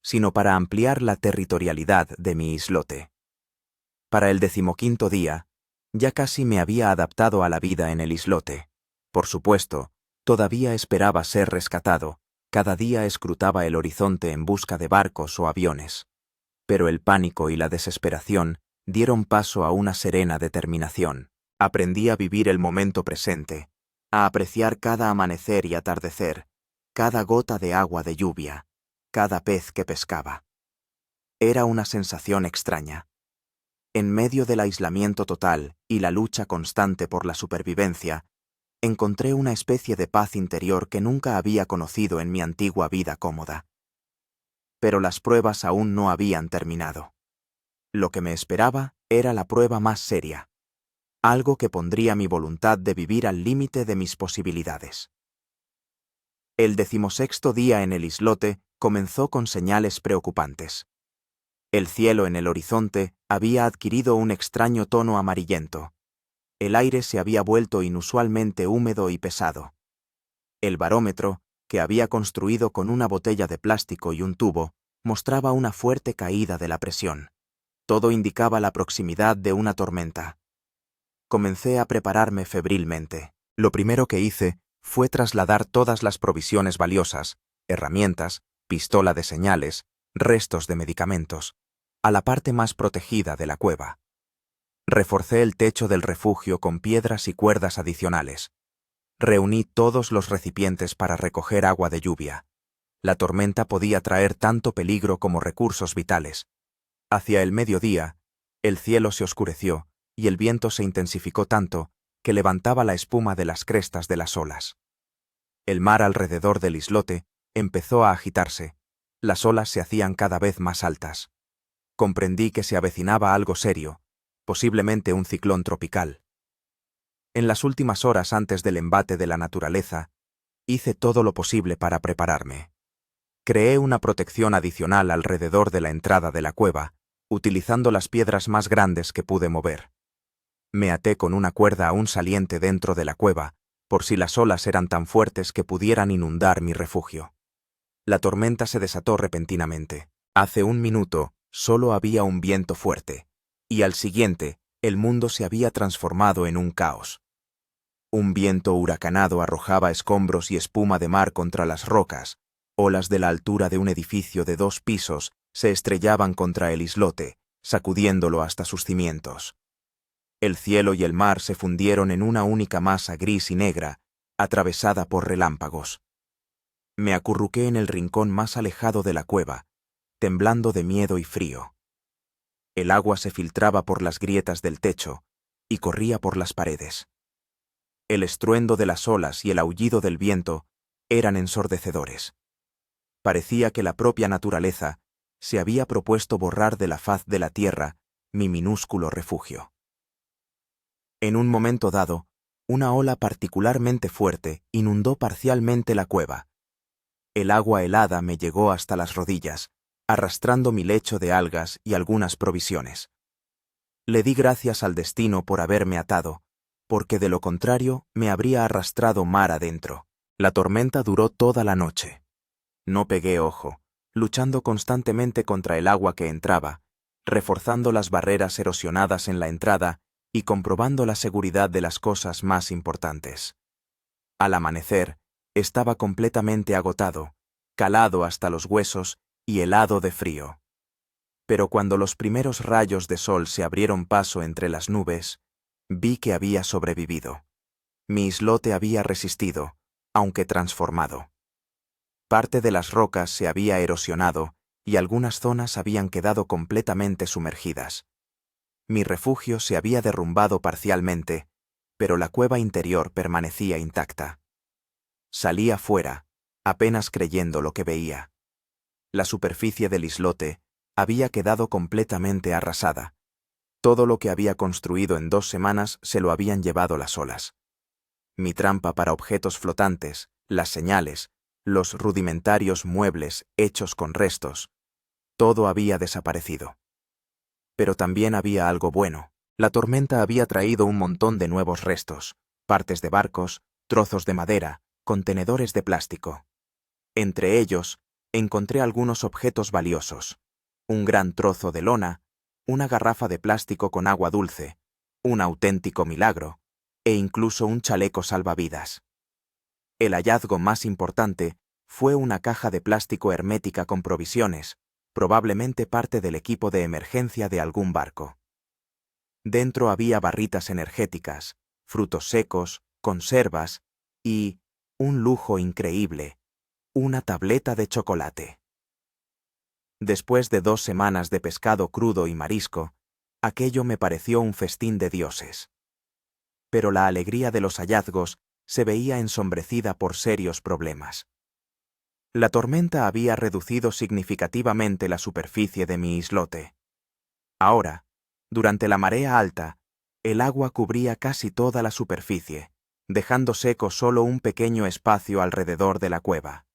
sino para ampliar la territorialidad de mi islote. Para el 15º día, ya casi me había adaptado a la vida en el islote. Por supuesto, todavía esperaba ser rescatado, cada día escrutaba el horizonte en busca de barcos o aviones. Pero el pánico y la desesperación dieron paso a una serena determinación. Aprendí a vivir el momento presente, a apreciar cada amanecer y atardecer, cada gota de agua de lluvia, cada pez que pescaba. Era una sensación extraña. En medio del aislamiento total y la lucha constante por la supervivencia, encontré una especie de paz interior que nunca había conocido en mi antigua vida cómoda. Pero las pruebas aún no habían terminado. Lo que me esperaba era la prueba más seria, algo que pondría mi voluntad de vivir al límite de mis posibilidades. El 16º día en el islote comenzó con señales preocupantes. El cielo en el horizonte había adquirido un extraño tono amarillento. El aire se había vuelto inusualmente húmedo y pesado. El barómetro, que había construido con una botella de plástico y un tubo, mostraba una fuerte caída de la presión. Todo indicaba la proximidad de una tormenta. Comencé a prepararme febrilmente. Lo primero que hice fue trasladar todas las provisiones valiosas, herramientas, pistola de señales, restos de medicamentos, a la parte más protegida de la cueva. Reforcé el techo del refugio con piedras y cuerdas adicionales. Reuní todos los recipientes para recoger agua de lluvia. La tormenta podía traer tanto peligro como recursos vitales. Hacia el mediodía, el cielo se oscureció y el viento se intensificó tanto que levantaba la espuma de las crestas de las olas. El mar alrededor del islote empezó a agitarse. Las olas se hacían cada vez más altas. Comprendí que se avecinaba algo serio, posiblemente un ciclón tropical. En las últimas horas antes del embate de la naturaleza, hice todo lo posible para prepararme. Creé una protección adicional alrededor de la entrada de la cueva, utilizando las piedras más grandes que pude mover. Me até con una cuerda a un saliente dentro de la cueva, por si las olas eran tan fuertes que pudieran inundar mi refugio. La tormenta se desató repentinamente. Hace un minuto solo había un viento fuerte, y al siguiente el mundo se había transformado en un caos. Un viento huracanado arrojaba escombros y espuma de mar contra las rocas, olas de la altura de un edificio de 2 pisos se estrellaban contra el islote, sacudiéndolo hasta sus cimientos. El cielo y el mar se fundieron en una única masa gris y negra, atravesada por relámpagos. Me acurruqué en el rincón más alejado de la cueva, temblando de miedo y frío. El agua se filtraba por las grietas del techo y corría por las paredes. El estruendo de las olas y el aullido del viento eran ensordecedores. Parecía que la propia naturaleza se había propuesto borrar de la faz de la tierra mi minúsculo refugio. En un momento dado, una ola particularmente fuerte inundó parcialmente la cueva. El agua helada me llegó hasta las rodillas, arrastrando mi lecho de algas y algunas provisiones. Le di gracias al destino por haberme atado, porque de lo contrario me habría arrastrado mar adentro. La tormenta duró toda la noche. No pegué ojo, luchando constantemente contra el agua que entraba, reforzando las barreras erosionadas en la entrada y comprobando la seguridad de las cosas más importantes. Al amanecer, estaba completamente agotado, calado hasta los huesos y helado de frío. Pero cuando los primeros rayos de sol se abrieron paso entre las nubes, vi que había sobrevivido. Mi islote había resistido, aunque transformado. Parte de las rocas se había erosionado y algunas zonas habían quedado completamente sumergidas. Mi refugio se había derrumbado parcialmente, pero la cueva interior permanecía intacta. Salí afuera, apenas creyendo lo que veía. La superficie del islote había quedado completamente arrasada. Todo lo que había construido en 2 semanas se lo habían llevado las olas. Mi trampa para objetos flotantes, las señales, los rudimentarios muebles hechos con restos, todo había desaparecido. Pero también había algo bueno. La tormenta había traído un montón de nuevos restos, partes de barcos, trozos de madera, contenedores de plástico. Entre ellos, encontré algunos objetos valiosos: un gran trozo de lona, una garrafa de plástico con agua dulce, un auténtico milagro, e incluso un chaleco salvavidas. El hallazgo más importante fue una caja de plástico hermética con provisiones, probablemente parte del equipo de emergencia de algún barco. Dentro había barritas energéticas, frutos secos, conservas y, un lujo increíble, una tableta de chocolate. Después de 2 semanas de pescado crudo y marisco, aquello me pareció un festín de dioses. Pero la alegría de los hallazgos se veía ensombrecida por serios problemas. La tormenta había reducido significativamente la superficie de mi islote. Ahora, durante la marea alta, el agua cubría casi toda la superficie, dejando seco solo un pequeño espacio alrededor de la cueva.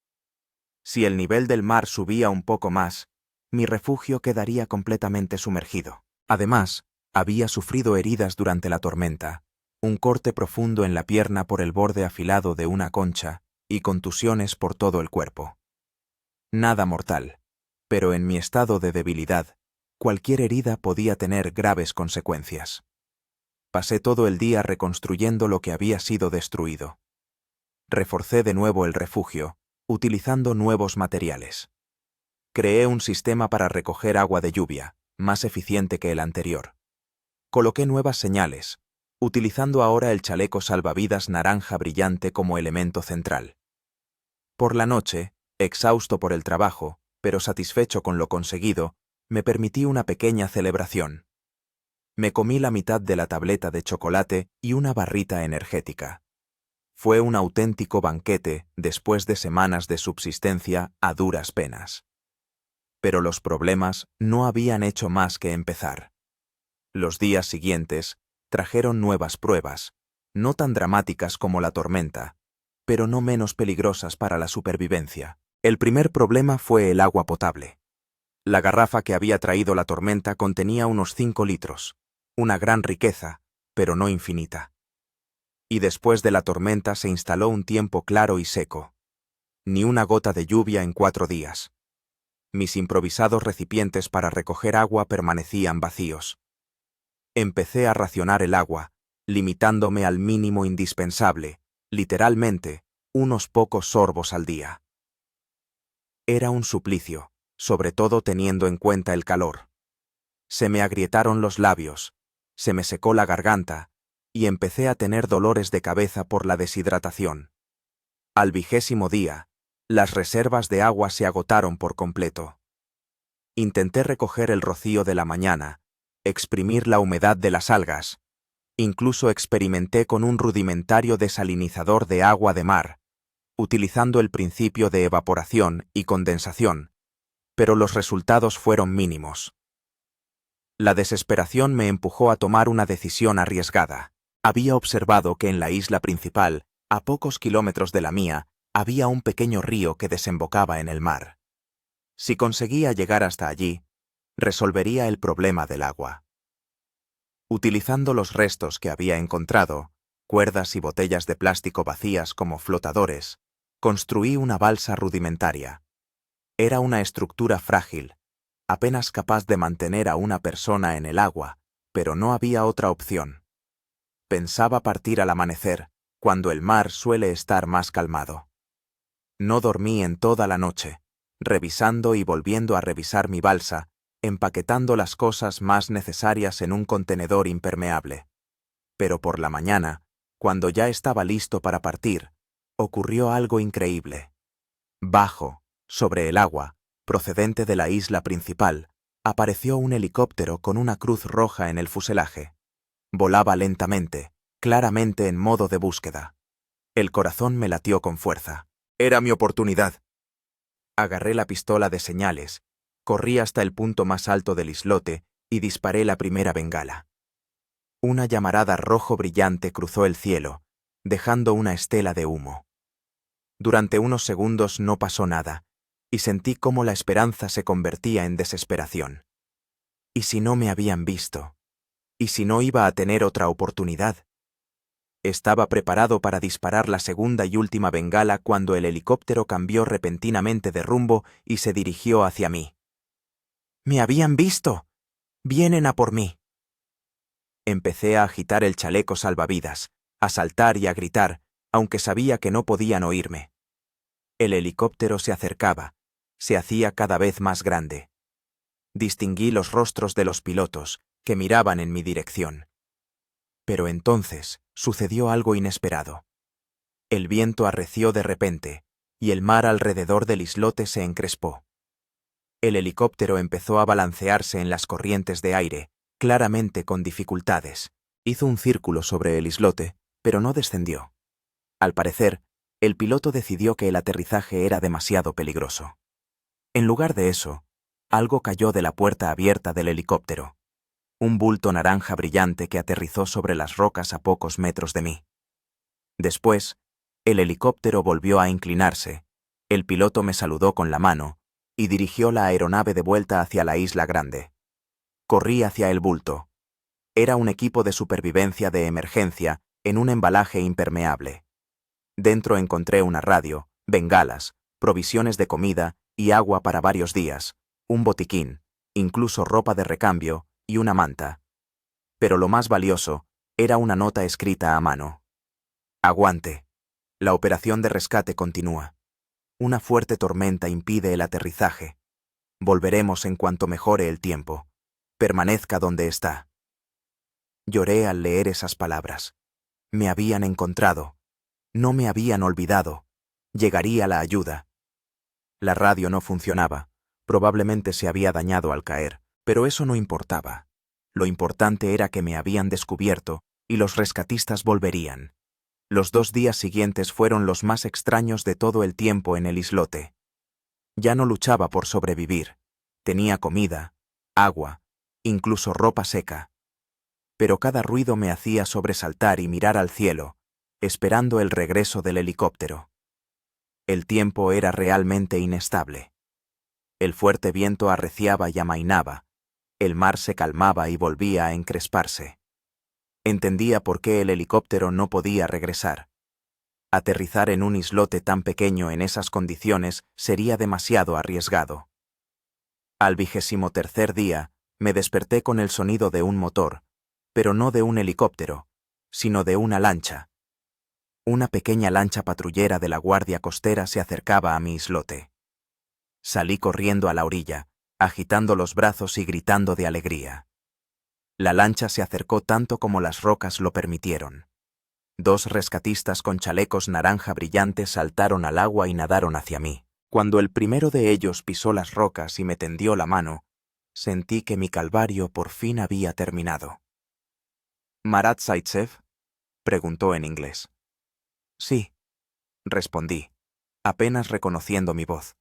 Si el nivel del mar subía un poco más, mi refugio quedaría completamente sumergido. Además, había sufrido heridas durante la tormenta, un corte profundo en la pierna por el borde afilado de una concha y contusiones por todo el cuerpo. Nada mortal, pero en mi estado de debilidad, cualquier herida podía tener graves consecuencias. Pasé todo el día reconstruyendo lo que había sido destruido. Reforcé de nuevo el refugio, utilizando nuevos materiales. Creé un sistema para recoger agua de lluvia, más eficiente que el anterior. Coloqué nuevas señales, utilizando ahora el chaleco salvavidas naranja brillante como elemento central. Por la noche, exhausto por el trabajo, pero satisfecho con lo conseguido, me permití una pequeña celebración. Me comí la mitad de la tableta de chocolate y una barrita energética. Fue un auténtico banquete después de semanas de subsistencia a duras penas. Pero los problemas no habían hecho más que empezar. Los días siguientes trajeron nuevas pruebas, no tan dramáticas como la tormenta, pero no menos peligrosas para la supervivencia. El primer problema fue el agua potable. La garrafa que había traído la tormenta contenía unos 5 litros, una gran riqueza, pero no infinita. Y después de la tormenta se instaló un tiempo claro y seco. Ni una gota de lluvia en 4 días. Mis improvisados recipientes para recoger agua permanecían vacíos. Empecé a racionar el agua, limitándome al mínimo indispensable, literalmente, unos pocos sorbos al día. Era un suplicio, sobre todo teniendo en cuenta el calor. Se me agrietaron los labios, se me secó la garganta, y empecé a tener dolores de cabeza por la deshidratación. Al 20º día, las reservas de agua se agotaron por completo. Intenté recoger el rocío de la mañana, exprimir la humedad de las algas. Incluso experimenté con un rudimentario desalinizador de agua de mar, utilizando el principio de evaporación y condensación, pero los resultados fueron mínimos. La desesperación me empujó a tomar una decisión arriesgada. Había observado que en la isla principal, a pocos kilómetros de la mía, había un pequeño río que desembocaba en el mar. Si conseguía llegar hasta allí, resolvería el problema del agua. Utilizando los restos que había encontrado, cuerdas y botellas de plástico vacías como flotadores, construí una balsa rudimentaria. Era una estructura frágil, apenas capaz de mantener a una persona en el agua, pero no había otra opción. Pensaba partir al amanecer, cuando el mar suele estar más calmado. No dormí en toda la noche, revisando y volviendo a revisar mi balsa, empaquetando las cosas más necesarias en un contenedor impermeable. Pero por la mañana, cuando ya estaba listo para partir, ocurrió algo increíble. Bajo, sobre el agua, procedente de la isla principal, apareció un helicóptero con una cruz roja en el fuselaje. Volaba lentamente, claramente en modo de búsqueda. El corazón me latió con fuerza. Era mi oportunidad. Agarré la pistola de señales, corrí hasta el punto más alto del islote y disparé la primera bengala. Una llamarada rojo brillante cruzó el cielo, dejando una estela de humo. Durante unos segundos no pasó nada, y sentí cómo la esperanza se convertía en desesperación. ¿Y si no me habían visto? ¿Y si no iba a tener otra oportunidad? Estaba preparado para disparar la segunda y última bengala cuando el helicóptero cambió repentinamente de rumbo y se dirigió hacia mí. ¡Me habían visto! ¡Vienen a por mí! Empecé a agitar el chaleco salvavidas, a saltar y a gritar, aunque sabía que no podían oírme. El helicóptero se acercaba, se hacía cada vez más grande. Distinguí los rostros de los pilotos, que miraban en mi dirección. Pero entonces sucedió algo inesperado. El viento arreció de repente, y el mar alrededor del islote se encrespó. El helicóptero empezó a balancearse en las corrientes de aire, claramente con dificultades. Hizo un círculo sobre el islote, pero no descendió. Al parecer, el piloto decidió que el aterrizaje era demasiado peligroso. En lugar de eso, algo cayó de la puerta abierta del helicóptero. Un bulto naranja brillante que aterrizó sobre las rocas a pocos metros de mí. Después, el helicóptero volvió a inclinarse, el piloto me saludó con la mano y dirigió la aeronave de vuelta hacia la isla grande. Corrí hacia el bulto. Era un equipo de supervivencia de emergencia en un embalaje impermeable. Dentro encontré una radio, bengalas, provisiones de comida y agua para varios días, un botiquín, incluso ropa de recambio y una manta. Pero lo más valioso era una nota escrita a mano. Aguante. La operación de rescate continúa. Una fuerte tormenta impide el aterrizaje. Volveremos en cuanto mejore el tiempo. Permanezca donde está. Lloré al leer esas palabras. Me habían encontrado. No me habían olvidado. Llegaría la ayuda. La radio no funcionaba. Probablemente se había dañado al caer, pero eso no importaba. Lo importante era que me habían descubierto y los rescatistas volverían. Los 2 días siguientes fueron los más extraños de todo el tiempo en el islote. Ya no luchaba por sobrevivir. Tenía comida, agua, incluso ropa seca. Pero cada ruido me hacía sobresaltar y mirar al cielo, esperando el regreso del helicóptero. El tiempo era realmente inestable. El fuerte viento arreciaba y amainaba. El mar se calmaba y volvía a encresparse. Entendía por qué el helicóptero no podía regresar. Aterrizar en un islote tan pequeño en esas condiciones sería demasiado arriesgado. Al 23º día, me desperté con el sonido de un motor, pero no de un helicóptero, sino de una lancha. Una pequeña lancha patrullera de la Guardia Costera se acercaba a mi islote. Salí corriendo a la orilla, agitando los brazos y gritando de alegría. La lancha se acercó tanto como las rocas lo permitieron. 2 rescatistas con chalecos naranja brillantes saltaron al agua y nadaron hacia mí. Cuando el primero de ellos pisó las rocas y me tendió la mano, sentí que mi calvario por fin había terminado. ¿Marat Zaitsev?, preguntó en inglés. Sí, respondí, apenas reconociendo mi voz.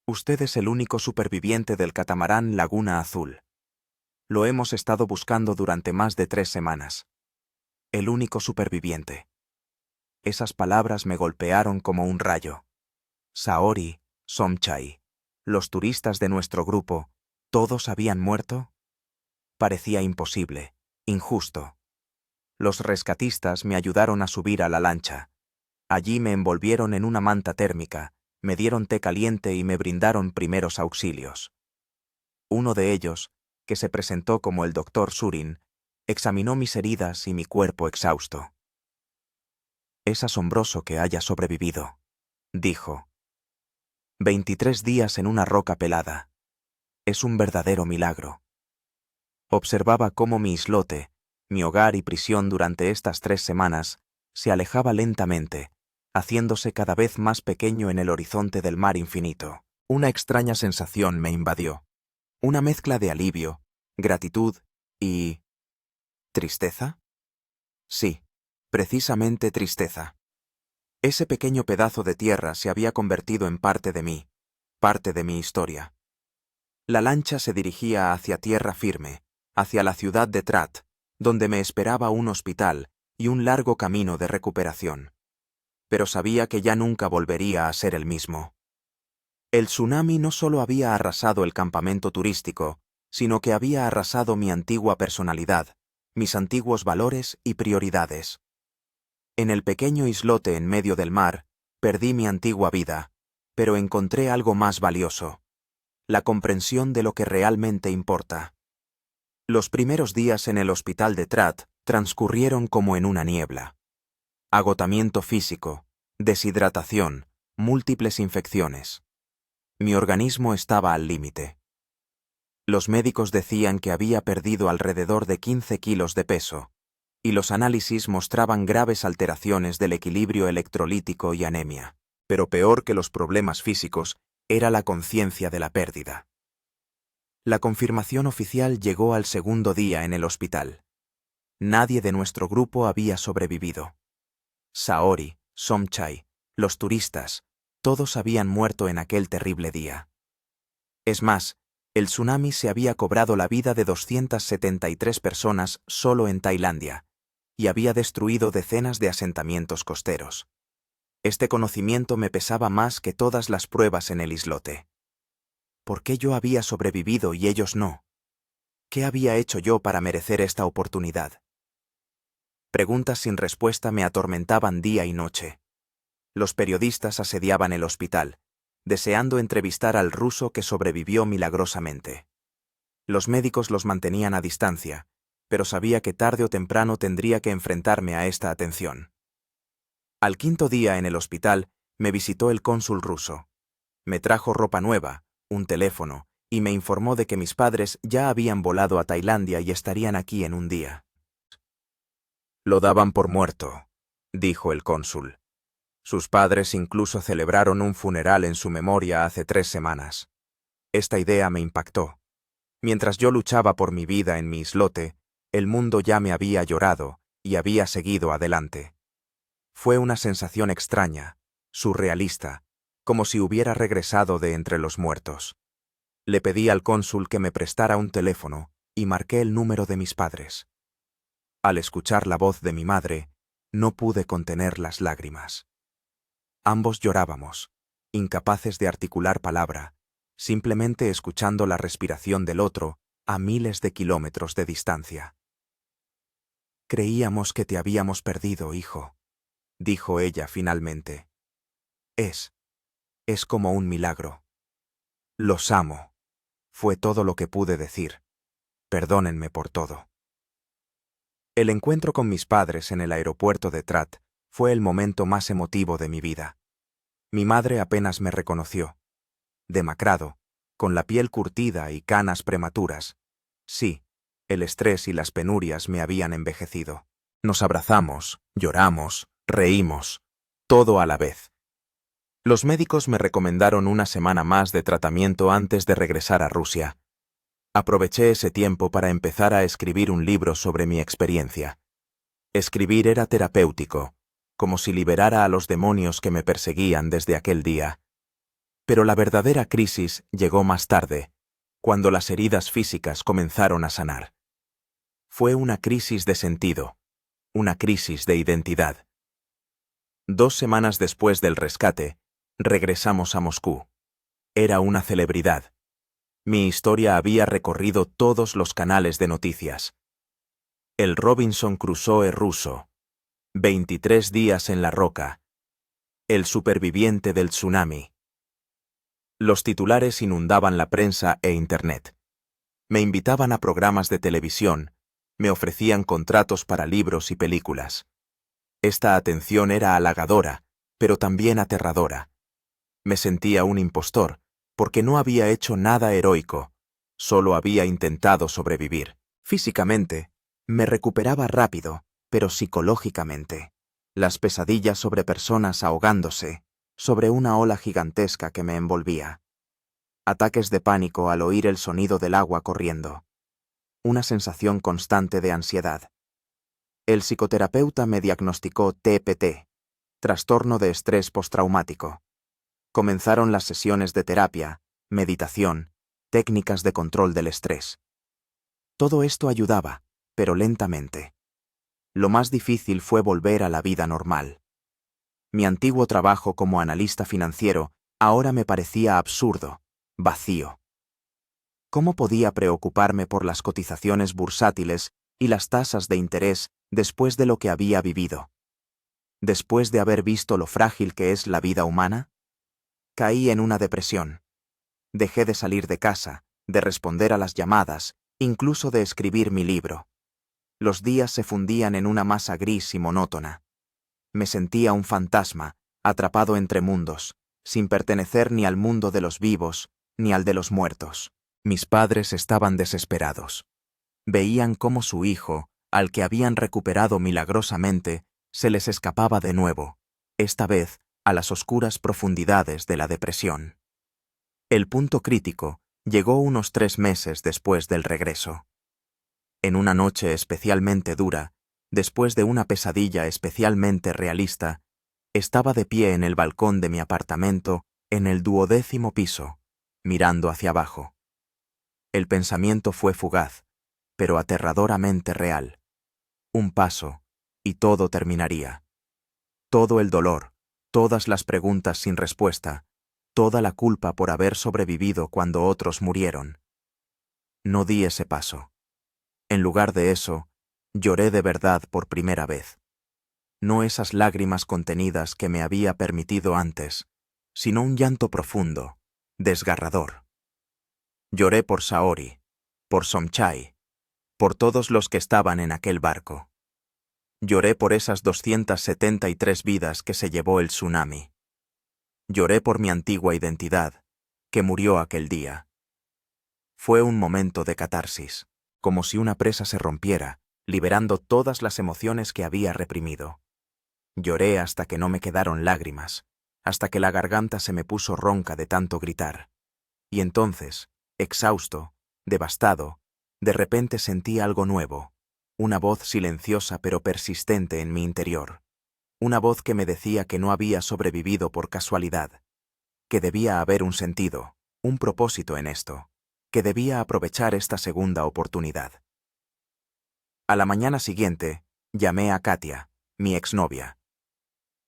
Usted es el único superviviente del catamarán Laguna Azul. Lo hemos estado buscando durante más de 3 semanas. El único superviviente. Esas palabras me golpearon como un rayo. Saori, Somchai, los turistas de nuestro grupo, ¿todos habían muerto? Parecía imposible, injusto. Los rescatistas me ayudaron a subir a la lancha. Allí me envolvieron en una manta térmica, me dieron té caliente y me brindaron primeros auxilios. Uno de ellos, que se presentó como el doctor Surin, examinó mis heridas y mi cuerpo exhausto. Es asombroso que haya sobrevivido, dijo. 23 días en una roca pelada. Es un verdadero milagro. Observaba cómo mi islote, mi hogar y prisión durante estas 3 semanas, se alejaba lentamente, haciéndose cada vez más pequeño en el horizonte del mar infinito. Una extraña sensación me invadió. Una mezcla de alivio, gratitud y... ¿tristeza? Sí, precisamente tristeza. Ese pequeño pedazo de tierra se había convertido en parte de mí, parte de mi historia. La lancha se dirigía hacia tierra firme, hacia la ciudad de Trat, donde me esperaba un hospital y un largo camino de recuperación. Pero sabía que ya nunca volvería a ser el mismo. El tsunami no solo había arrasado el campamento turístico, sino que había arrasado mi antigua personalidad, mis antiguos valores y prioridades. En el pequeño islote en medio del mar, perdí mi antigua vida, pero encontré algo más valioso: la comprensión de lo que realmente importa. Los primeros días en el hospital de Trat transcurrieron como en una niebla. Agotamiento físico, deshidratación, múltiples infecciones. Mi organismo estaba al límite. Los médicos decían que había perdido alrededor de 15 kilos de peso, y los análisis mostraban graves alteraciones del equilibrio electrolítico y anemia. Pero peor que los problemas físicos era la conciencia de la pérdida. La confirmación oficial llegó al segundo día en el hospital. Nadie de nuestro grupo había sobrevivido. Saori, Somchai, los turistas, todos habían muerto en aquel terrible día. Es más, el tsunami se había cobrado la vida de 273 personas solo en Tailandia, y había destruido decenas de asentamientos costeros. Este conocimiento me pesaba más que todas las pruebas en el islote. ¿Por qué yo había sobrevivido y ellos no? ¿Qué había hecho yo para merecer esta oportunidad? Preguntas sin respuesta me atormentaban día y noche. Los periodistas asediaban el hospital, deseando entrevistar al ruso que sobrevivió milagrosamente. Los médicos los mantenían a distancia, pero sabía que tarde o temprano tendría que enfrentarme a esta atención. Al quinto día en el hospital, me visitó el cónsul ruso. Me trajo ropa nueva, un teléfono, y me informó de que mis padres ya habían volado a Tailandia y estarían aquí en un día. Lo daban por muerto, dijo el cónsul. Sus padres incluso celebraron un funeral en su memoria hace 3 semanas. Esta idea me impactó. Mientras yo luchaba por mi vida en mi islote, el mundo ya me había llorado y había seguido adelante. Fue una sensación extraña, surrealista, como si hubiera regresado de entre los muertos. Le pedí al cónsul que me prestara un teléfono y marqué el número de mis padres. Al escuchar la voz de mi madre, no pude contener las lágrimas. Ambos llorábamos, incapaces de articular palabra, simplemente escuchando la respiración del otro a miles de kilómetros de distancia. Creíamos que te habíamos perdido, hijo, dijo ella finalmente. Es como un milagro. Los amo. Fue todo lo que pude decir. Perdónenme por todo. El encuentro con mis padres en el aeropuerto de Trat fue el momento más emotivo de mi vida. Mi madre apenas me reconoció. Demacrado, con la piel curtida y canas prematuras. Sí, El estrés y las penurias me habían envejecido. Nos abrazamos, lloramos, reímos, todo a la vez. Los médicos me recomendaron una semana más de tratamiento antes de regresar a Rusia. Aproveché ese tiempo para empezar a escribir un libro sobre mi experiencia. Escribir era terapéutico, como si liberara a los demonios que me perseguían desde aquel día. Pero la verdadera crisis llegó más tarde, cuando las heridas físicas comenzaron a sanar. Fue una crisis de sentido, una crisis de identidad. 2 semanas después del rescate, regresamos a Moscú. Era una celebridad. Mi historia había recorrido todos los canales de noticias. El Robinson Crusoe ruso. 23 días en la roca. El superviviente del tsunami. Los titulares inundaban la prensa e Internet. Me invitaban a programas de televisión, me ofrecían contratos para libros y películas. Esta atención era halagadora, pero también aterradora. Me sentía un impostor, porque no había hecho nada heroico, solo había intentado sobrevivir. Físicamente, me recuperaba rápido, pero psicológicamente. Las pesadillas sobre personas ahogándose, sobre una ola gigantesca que me envolvía. Ataques de pánico al oír el sonido del agua corriendo. Una sensación constante de ansiedad. El psicoterapeuta me diagnosticó TPT, trastorno de estrés postraumático. Comenzaron las sesiones de terapia, meditación, técnicas de control del estrés. Todo esto ayudaba, pero lentamente. Lo más difícil fue volver a la vida normal. Mi antiguo trabajo como analista financiero ahora me parecía absurdo, vacío. ¿Cómo podía preocuparme por las cotizaciones bursátiles y las tasas de interés después de lo que había vivido? ¿Después de haber visto lo frágil que es la vida humana? Caí en una depresión. Dejé de salir de casa, de responder a las llamadas, incluso de escribir mi libro. Los días se fundían en una masa gris y monótona. Me sentía un fantasma, atrapado entre mundos, sin pertenecer ni al mundo de los vivos, ni al de los muertos. Mis padres estaban desesperados. Veían cómo su hijo, al que habían recuperado milagrosamente, se les escapaba de nuevo, esta vez a las oscuras profundidades de la depresión. El punto crítico llegó unos 3 meses después del regreso. En una noche especialmente dura, después de una pesadilla especialmente realista, estaba de pie en el balcón de mi apartamento en el 12º piso, mirando hacia abajo. El pensamiento fue fugaz, pero aterradoramente real. Un paso, y todo terminaría. Todo el dolor, todas las preguntas sin respuesta, toda la culpa por haber sobrevivido cuando otros murieron. No di ese paso. En lugar de eso, lloré de verdad por primera vez. No esas lágrimas contenidas que me había permitido antes, sino un llanto profundo, desgarrador. Lloré por Saori, por Somchai, por todos los que estaban en aquel barco. Lloré por esas 273 vidas que se llevó el tsunami. Lloré por mi antigua identidad, que murió aquel día. Fue un momento de catarsis, como si una presa se rompiera, liberando todas las emociones que había reprimido. Lloré hasta que no me quedaron lágrimas, hasta que la garganta se me puso ronca de tanto gritar. Y entonces, exhausto, devastado, de repente sentí algo nuevo, una voz silenciosa pero persistente en mi interior. Una voz que me decía que no había sobrevivido por casualidad, que debía haber un sentido, un propósito en esto, que debía aprovechar esta segunda oportunidad. A la mañana siguiente, llamé a Katia, mi exnovia.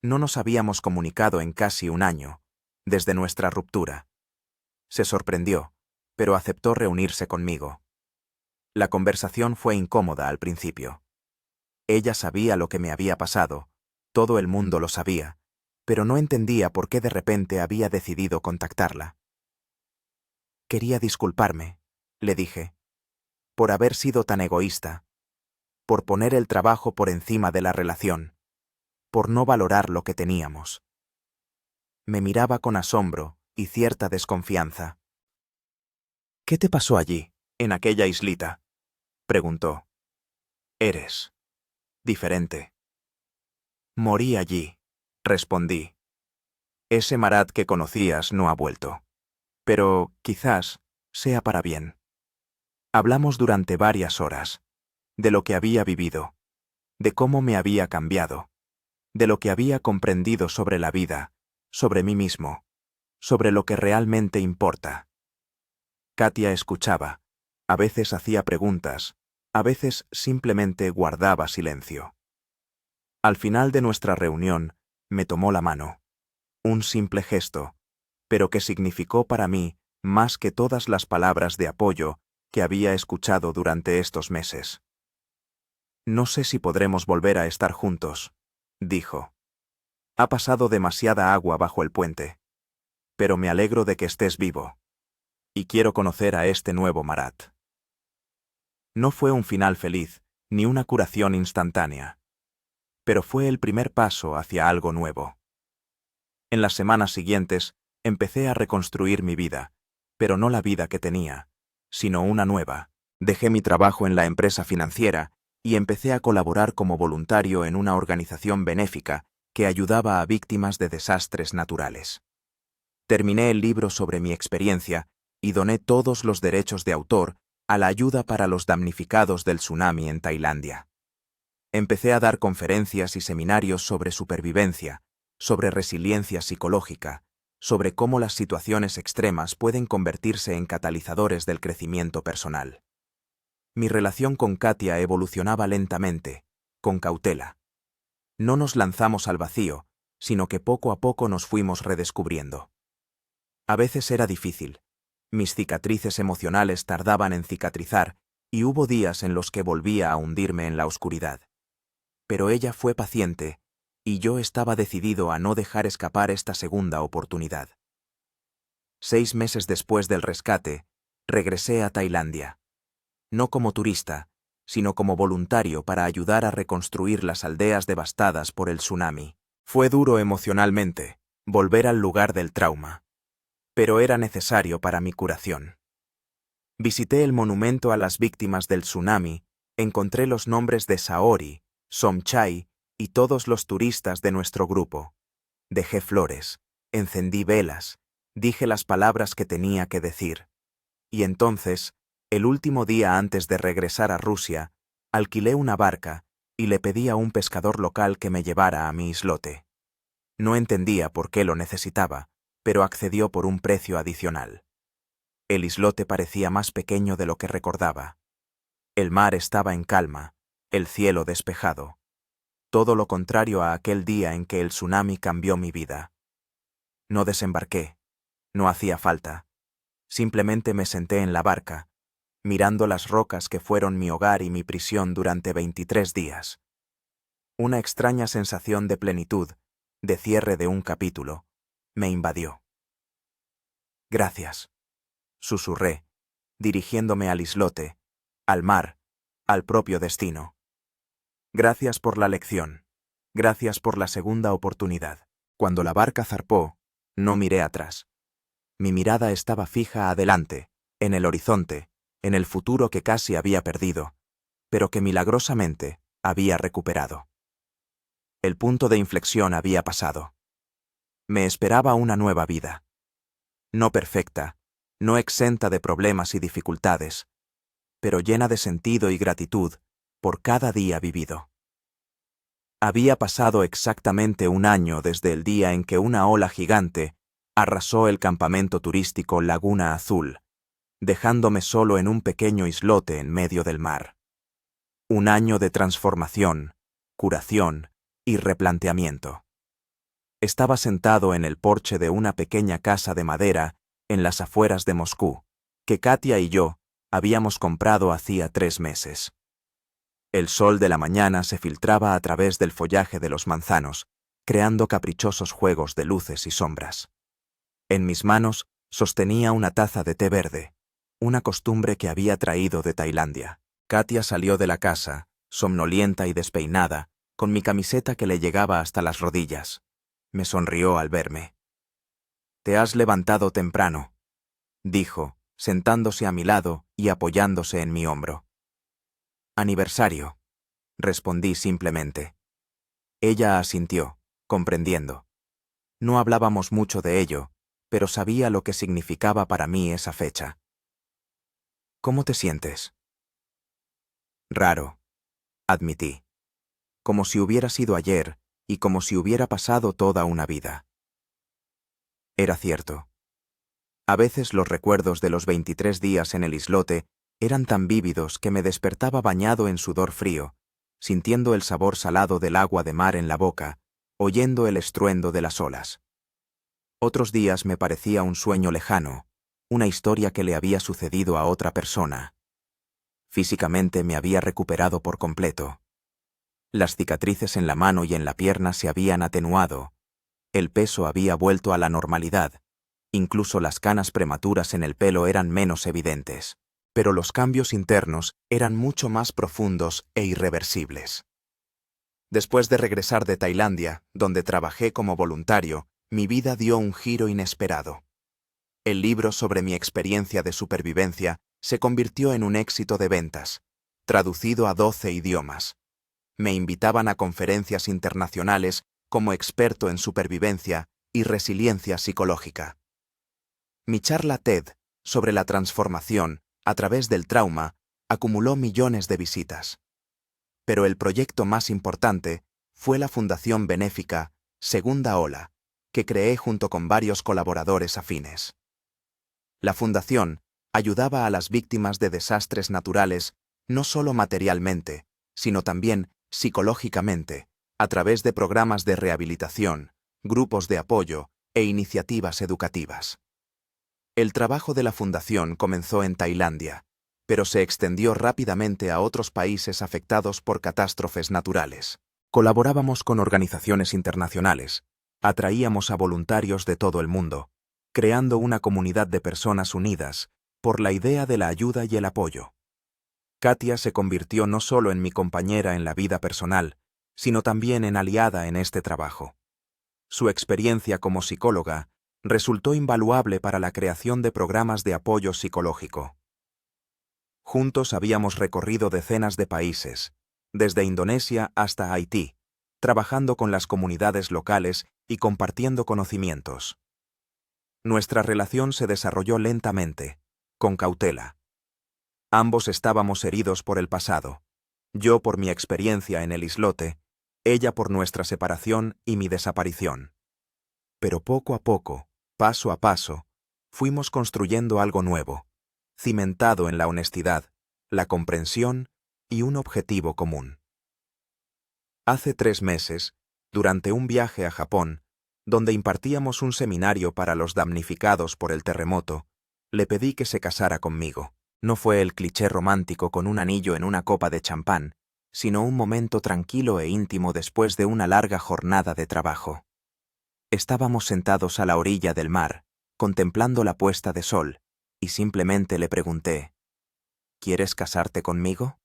No nos habíamos comunicado en casi un año, desde nuestra ruptura. Se sorprendió, pero aceptó reunirse conmigo. La conversación fue incómoda al principio. Ella sabía lo que me había pasado, todo el mundo lo sabía, pero no entendía por qué de repente había decidido contactarla. Quería disculparme, le dije, por haber sido tan egoísta, por poner el trabajo por encima de la relación, por no valorar lo que teníamos. Me miraba con asombro y cierta desconfianza. ¿Qué te pasó allí, en aquella islita? Preguntó. Eres diferente. Morí allí, respondí. Ese Marat que conocías no ha vuelto. Pero quizás sea para bien. Hablamos durante varias horas, de lo que había vivido, de cómo me había cambiado, de lo que había comprendido sobre la vida, sobre mí mismo, sobre lo que realmente importa. Katia escuchaba, a veces hacía preguntas, a veces simplemente guardaba silencio. Al final de nuestra reunión, me tomó la mano. Un simple gesto, pero que significó para mí más que todas las palabras de apoyo que había escuchado durante estos meses. No sé si podremos volver a estar juntos, dijo. Ha pasado demasiada agua bajo el puente. Pero me alegro de que estés vivo. Y quiero conocer a este nuevo Marat. No fue un final feliz, ni una curación instantánea. Pero fue el primer paso hacia algo nuevo. En las semanas siguientes, empecé a reconstruir mi vida, pero no la vida que tenía, sino una nueva. Dejé mi trabajo en la empresa financiera y empecé a colaborar como voluntario en una organización benéfica que ayudaba a víctimas de desastres naturales. Terminé el libro sobre mi experiencia y doné todos los derechos de autor a la ayuda para los damnificados del tsunami en Tailandia. Empecé a dar conferencias y seminarios sobre supervivencia, sobre resiliencia psicológica, sobre cómo las situaciones extremas pueden convertirse en catalizadores del crecimiento personal. Mi relación con Katia evolucionaba lentamente, con cautela. No nos lanzamos al vacío, sino que poco a poco nos fuimos redescubriendo. A veces era difícil. Mis cicatrices emocionales tardaban en cicatrizar y hubo días en los que volvía a hundirme en la oscuridad. Pero ella fue paciente y yo estaba decidido a no dejar escapar esta segunda oportunidad. 6 meses después del rescate, regresé a Tailandia. No como turista, sino como voluntario para ayudar a reconstruir las aldeas devastadas por el tsunami. Fue duro emocionalmente, volver al lugar del trauma. Pero era necesario para mi curación. Visité el monumento a las víctimas del tsunami, encontré los nombres de Saori, Somchai y todos los turistas de nuestro grupo. Dejé flores, encendí velas, dije las palabras que tenía que decir. Y entonces, el último día antes de regresar a Rusia, alquilé una barca y le pedí a un pescador local que me llevara a mi islote. No entendía por qué lo necesitaba, pero accedió por un precio adicional. El islote parecía más pequeño de lo que recordaba. El mar estaba en calma, el cielo despejado. Todo lo contrario a aquel día en que el tsunami cambió mi vida. No desembarqué, no hacía falta. Simplemente me senté en la barca, mirando las rocas que fueron mi hogar y mi prisión durante 23 días. Una extraña sensación de plenitud, de cierre de un capítulo, me invadió. Gracias, susurré, dirigiéndome al islote, al mar, al propio destino. Gracias por la lección, gracias por la segunda oportunidad. Cuando la barca zarpó, no miré atrás. Mi mirada estaba fija adelante, en el horizonte, en el futuro que casi había perdido, pero que milagrosamente había recuperado. El punto de inflexión había pasado. Me esperaba una nueva vida. No perfecta, no exenta de problemas y dificultades, pero llena de sentido y gratitud por cada día vivido. Había pasado exactamente un año desde el día en que una ola gigante arrasó el campamento turístico Laguna Azul, dejándome solo en un pequeño islote en medio del mar. Un año de transformación, curación y replanteamiento. Estaba sentado en el porche de una pequeña casa de madera en las afueras de Moscú, que Katia y yo habíamos comprado hacía 3 meses. El sol de la mañana se filtraba a través del follaje de los manzanos, creando caprichosos juegos de luces y sombras. En mis manos sostenía una taza de té verde, una costumbre que había traído de Tailandia. Katia salió de la casa, somnolienta y despeinada, con mi camiseta que le llegaba hasta las rodillas. Me sonrió al verme. «Te has levantado temprano», dijo, sentándose a mi lado y apoyándose en mi hombro. Aniversario, respondí simplemente. Ella asintió, comprendiendo. No hablábamos mucho de ello, pero sabía lo que significaba para mí esa fecha. ¿Cómo te sientes? Raro, admití. Como si hubiera sido ayer y como si hubiera pasado toda una vida. Era cierto. A veces los recuerdos de los 23 días en el islote eran tan vívidos que me despertaba bañado en sudor frío, sintiendo el sabor salado del agua de mar en la boca, oyendo el estruendo de las olas. Otros días me parecía un sueño lejano, una historia que le había sucedido a otra persona. Físicamente me había recuperado por completo. Las cicatrices en la mano y en la pierna se habían atenuado. El peso había vuelto a la normalidad. Incluso las canas prematuras en el pelo eran menos evidentes. Pero los cambios internos eran mucho más profundos e irreversibles. Después de regresar de Tailandia, donde trabajé como voluntario, mi vida dio un giro inesperado. El libro sobre mi experiencia de supervivencia se convirtió en un éxito de ventas, traducido a 12 idiomas. Me invitaban a conferencias internacionales como experto en supervivencia y resiliencia psicológica. Mi charla TED sobre la transformación a través del trauma acumuló millones de visitas. Pero el proyecto más importante fue la fundación benéfica Segunda Ola, que creé junto con varios colaboradores afines. La fundación ayudaba a las víctimas de desastres naturales no solo materialmente, sino también psicológicamente, a través de programas de rehabilitación, grupos de apoyo e iniciativas educativas. El trabajo de la fundación comenzó en Tailandia, pero se extendió rápidamente a otros países afectados por catástrofes naturales. Colaborábamos con organizaciones internacionales, atraíamos a voluntarios de todo el mundo, creando una comunidad de personas unidas por la idea de la ayuda y el apoyo. Katia se convirtió no solo en mi compañera en la vida personal, sino también en aliada en este trabajo. Su experiencia como psicóloga resultó invaluable para la creación de programas de apoyo psicológico. Juntos habíamos recorrido decenas de países, desde Indonesia hasta Haití, trabajando con las comunidades locales y compartiendo conocimientos. Nuestra relación se desarrolló lentamente, con cautela. Ambos estábamos heridos por el pasado, yo por mi experiencia en el islote, ella por nuestra separación y mi desaparición. Pero poco a poco, paso a paso, fuimos construyendo algo nuevo, cimentado en la honestidad, la comprensión y un objetivo común. Hace 3 meses, durante un viaje a Japón, donde impartíamos un seminario para los damnificados por el terremoto, le pedí que se casara conmigo. No fue el cliché romántico con un anillo en una copa de champán, sino un momento tranquilo e íntimo después de una larga jornada de trabajo. Estábamos sentados a la orilla del mar, contemplando la puesta de sol, y simplemente le pregunté, ¿quieres casarte conmigo?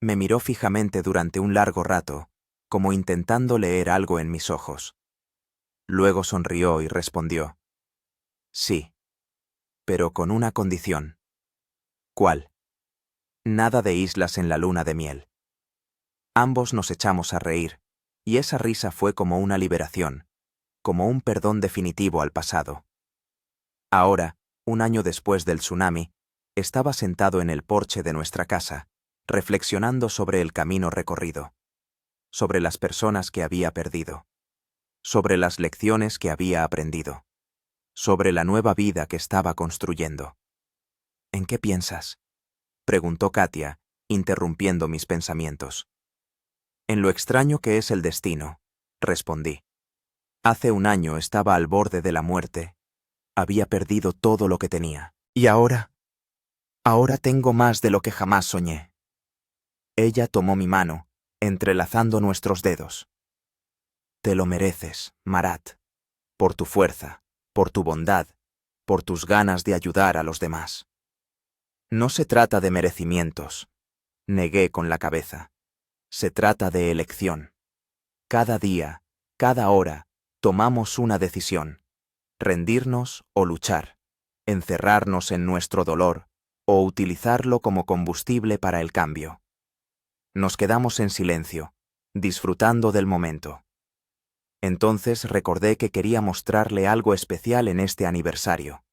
Me miró fijamente durante un largo rato, como intentando leer algo en mis ojos. Luego sonrió y respondió, sí, pero con una condición. ¿Cuál? Nada de islas en la luna de miel. Ambos nos echamos a reír, y esa risa fue como una liberación, como un perdón definitivo al pasado. Ahora, un año después del tsunami, estaba sentado en el porche de nuestra casa, reflexionando sobre el camino recorrido, sobre las personas que había perdido, sobre las lecciones que había aprendido, sobre la nueva vida que estaba construyendo. ¿En qué piensas?, preguntó Katia, interrumpiendo mis pensamientos. En lo extraño que es el destino, respondí. Hace un año estaba al borde de la muerte. Había perdido todo lo que tenía. ¿Y ahora? Ahora tengo más de lo que jamás soñé. Ella tomó mi mano, entrelazando nuestros dedos. Te lo mereces, Marat, por tu fuerza, por tu bondad, por tus ganas de ayudar a los demás. No se trata de merecimientos, negué con la cabeza. Se trata de elección. Cada día, cada hora, tomamos una decisión: rendirnos o luchar, encerrarnos en nuestro dolor o utilizarlo como combustible para el cambio. Nos quedamos en silencio, disfrutando del momento. Entonces recordé que quería mostrarle algo especial en este aniversario.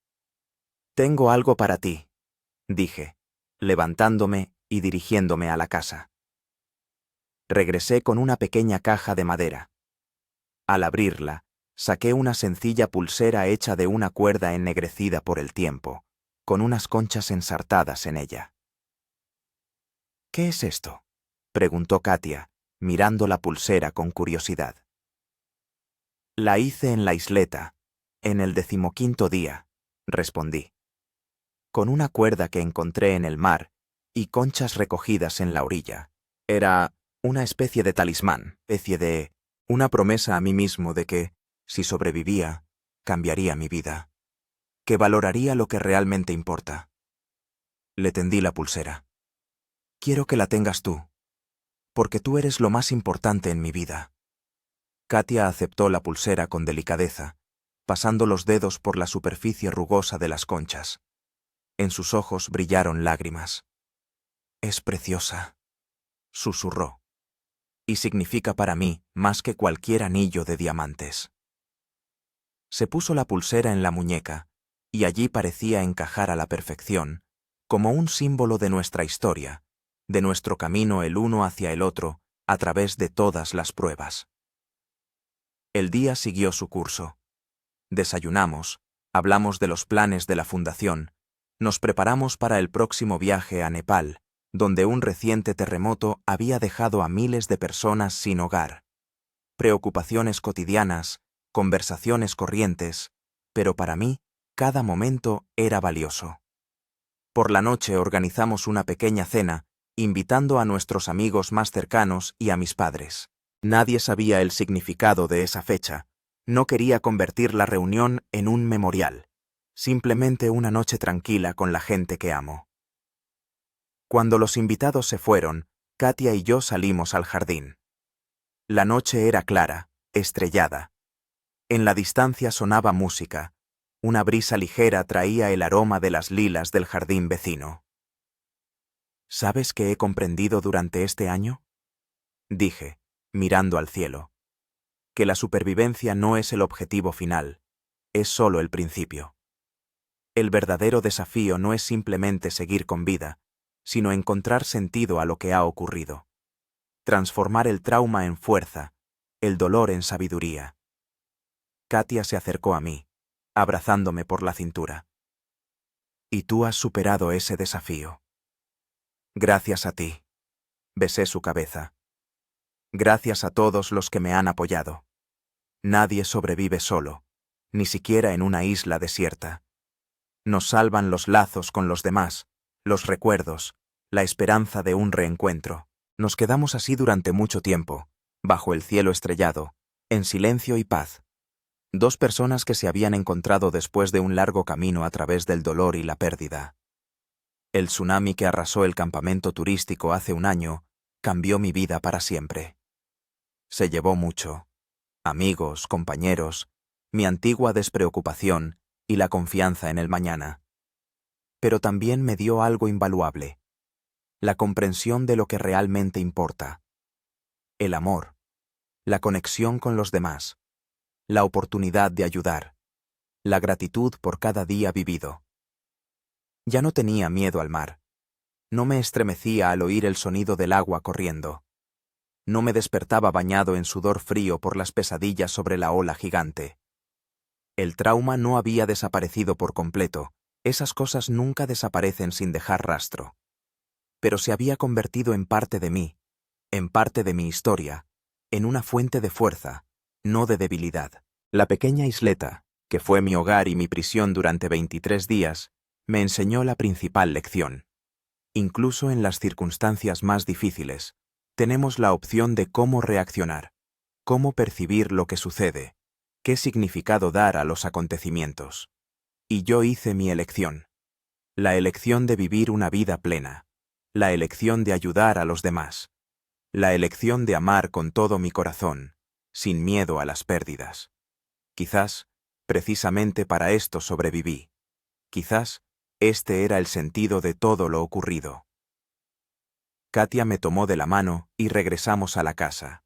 «Tengo algo para ti», dije, levantándome y dirigiéndome a la casa. Regresé con una pequeña caja de madera. Al abrirla, saqué una sencilla pulsera hecha de una cuerda ennegrecida por el tiempo, con unas conchas ensartadas en ella. «¿Qué es esto?», preguntó Katia, mirando la pulsera con curiosidad. «La hice en la isleta, en el 15º día», respondí. «Con una cuerda que encontré en el mar y conchas recogidas en la orilla. Era una especie de talismán, una promesa a mí mismo de que, si sobrevivía, cambiaría mi vida, que valoraría lo que realmente importa». Le tendí la pulsera. «Quiero que la tengas tú, porque tú eres lo más importante en mi vida». Katia aceptó la pulsera con delicadeza, pasando los dedos por la superficie rugosa de las conchas. En sus ojos brillaron lágrimas. «Es preciosa», susurró, «y significa para mí más que cualquier anillo de diamantes». Se puso la pulsera en la muñeca, y allí parecía encajar a la perfección, como un símbolo de nuestra historia, de nuestro camino el uno hacia el otro, a través de todas las pruebas. El día siguió su curso. Desayunamos, hablamos de los planes de la fundación, nos preparamos para el próximo viaje a Nepal, donde un reciente terremoto había dejado a miles de personas sin hogar. Preocupaciones cotidianas, conversaciones corrientes, pero para mí, cada momento era valioso. Por la noche organizamos una pequeña cena, invitando a nuestros amigos más cercanos y a mis padres. Nadie sabía el significado de esa fecha. No quería convertir la reunión en un memorial, simplemente una noche tranquila con la gente que amo. Cuando los invitados se fueron, Katia y yo salimos al jardín. La noche era clara, estrellada. En la distancia sonaba música. Una brisa ligera traía el aroma de las lilas del jardín vecino. «¿Sabes qué he comprendido durante este año?», dije, mirando al cielo. «Que la supervivencia no es el objetivo final, es solo el principio. El verdadero desafío no es simplemente seguir con vida, sino encontrar sentido a lo que ha ocurrido. Transformar el trauma en fuerza, el dolor en sabiduría». Katia se acercó a mí, abrazándome por la cintura. «Y tú has superado ese desafío». «Gracias a ti», besé su cabeza. «Gracias a todos los que me han apoyado. Nadie sobrevive solo, ni siquiera en una isla desierta. Nos salvan los lazos con los demás, los recuerdos, la esperanza de un reencuentro». Nos quedamos así durante mucho tiempo, bajo el cielo estrellado, en silencio y paz. Dos personas que se habían encontrado después de un largo camino a través del dolor y la pérdida. El tsunami que arrasó el campamento turístico hace un año cambió mi vida para siempre. Se llevó mucho: amigos, compañeros, mi antigua despreocupación y la confianza en el mañana. Pero también me dio algo invaluable: la comprensión de lo que realmente importa. El amor, la conexión con los demás, la oportunidad de ayudar, la gratitud por cada día vivido. Ya no tenía miedo al mar. No me estremecía al oír el sonido del agua corriendo. No me despertaba bañado en sudor frío por las pesadillas sobre la ola gigante. El trauma no había desaparecido por completo. Esas cosas nunca desaparecen sin dejar rastro. Pero se había convertido en parte de mí, en parte de mi historia, en una fuente de fuerza, no de debilidad. La pequeña isleta, que fue mi hogar y mi prisión durante 23 días, me enseñó la principal lección. Incluso en las circunstancias más difíciles, tenemos la opción de cómo reaccionar, cómo percibir lo que sucede, qué significado dar a los acontecimientos. Y yo hice mi elección. La elección de vivir una vida plena. La elección de ayudar a los demás. La elección de amar con todo mi corazón, sin miedo a las pérdidas. Quizás, precisamente para esto sobreviví. Quizás, Este era el sentido de todo lo ocurrido. Katia me tomó de la mano y regresamos a la casa.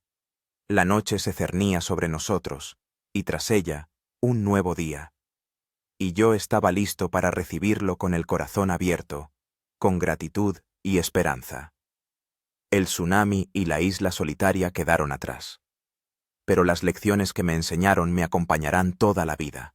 La noche se cernía sobre nosotros, y tras ella, un nuevo día. Y yo estaba listo para recibirlo con el corazón abierto, con gratitud y esperanza. El tsunami y la isla solitaria quedaron atrás. Pero las lecciones que me enseñaron me acompañarán toda la vida.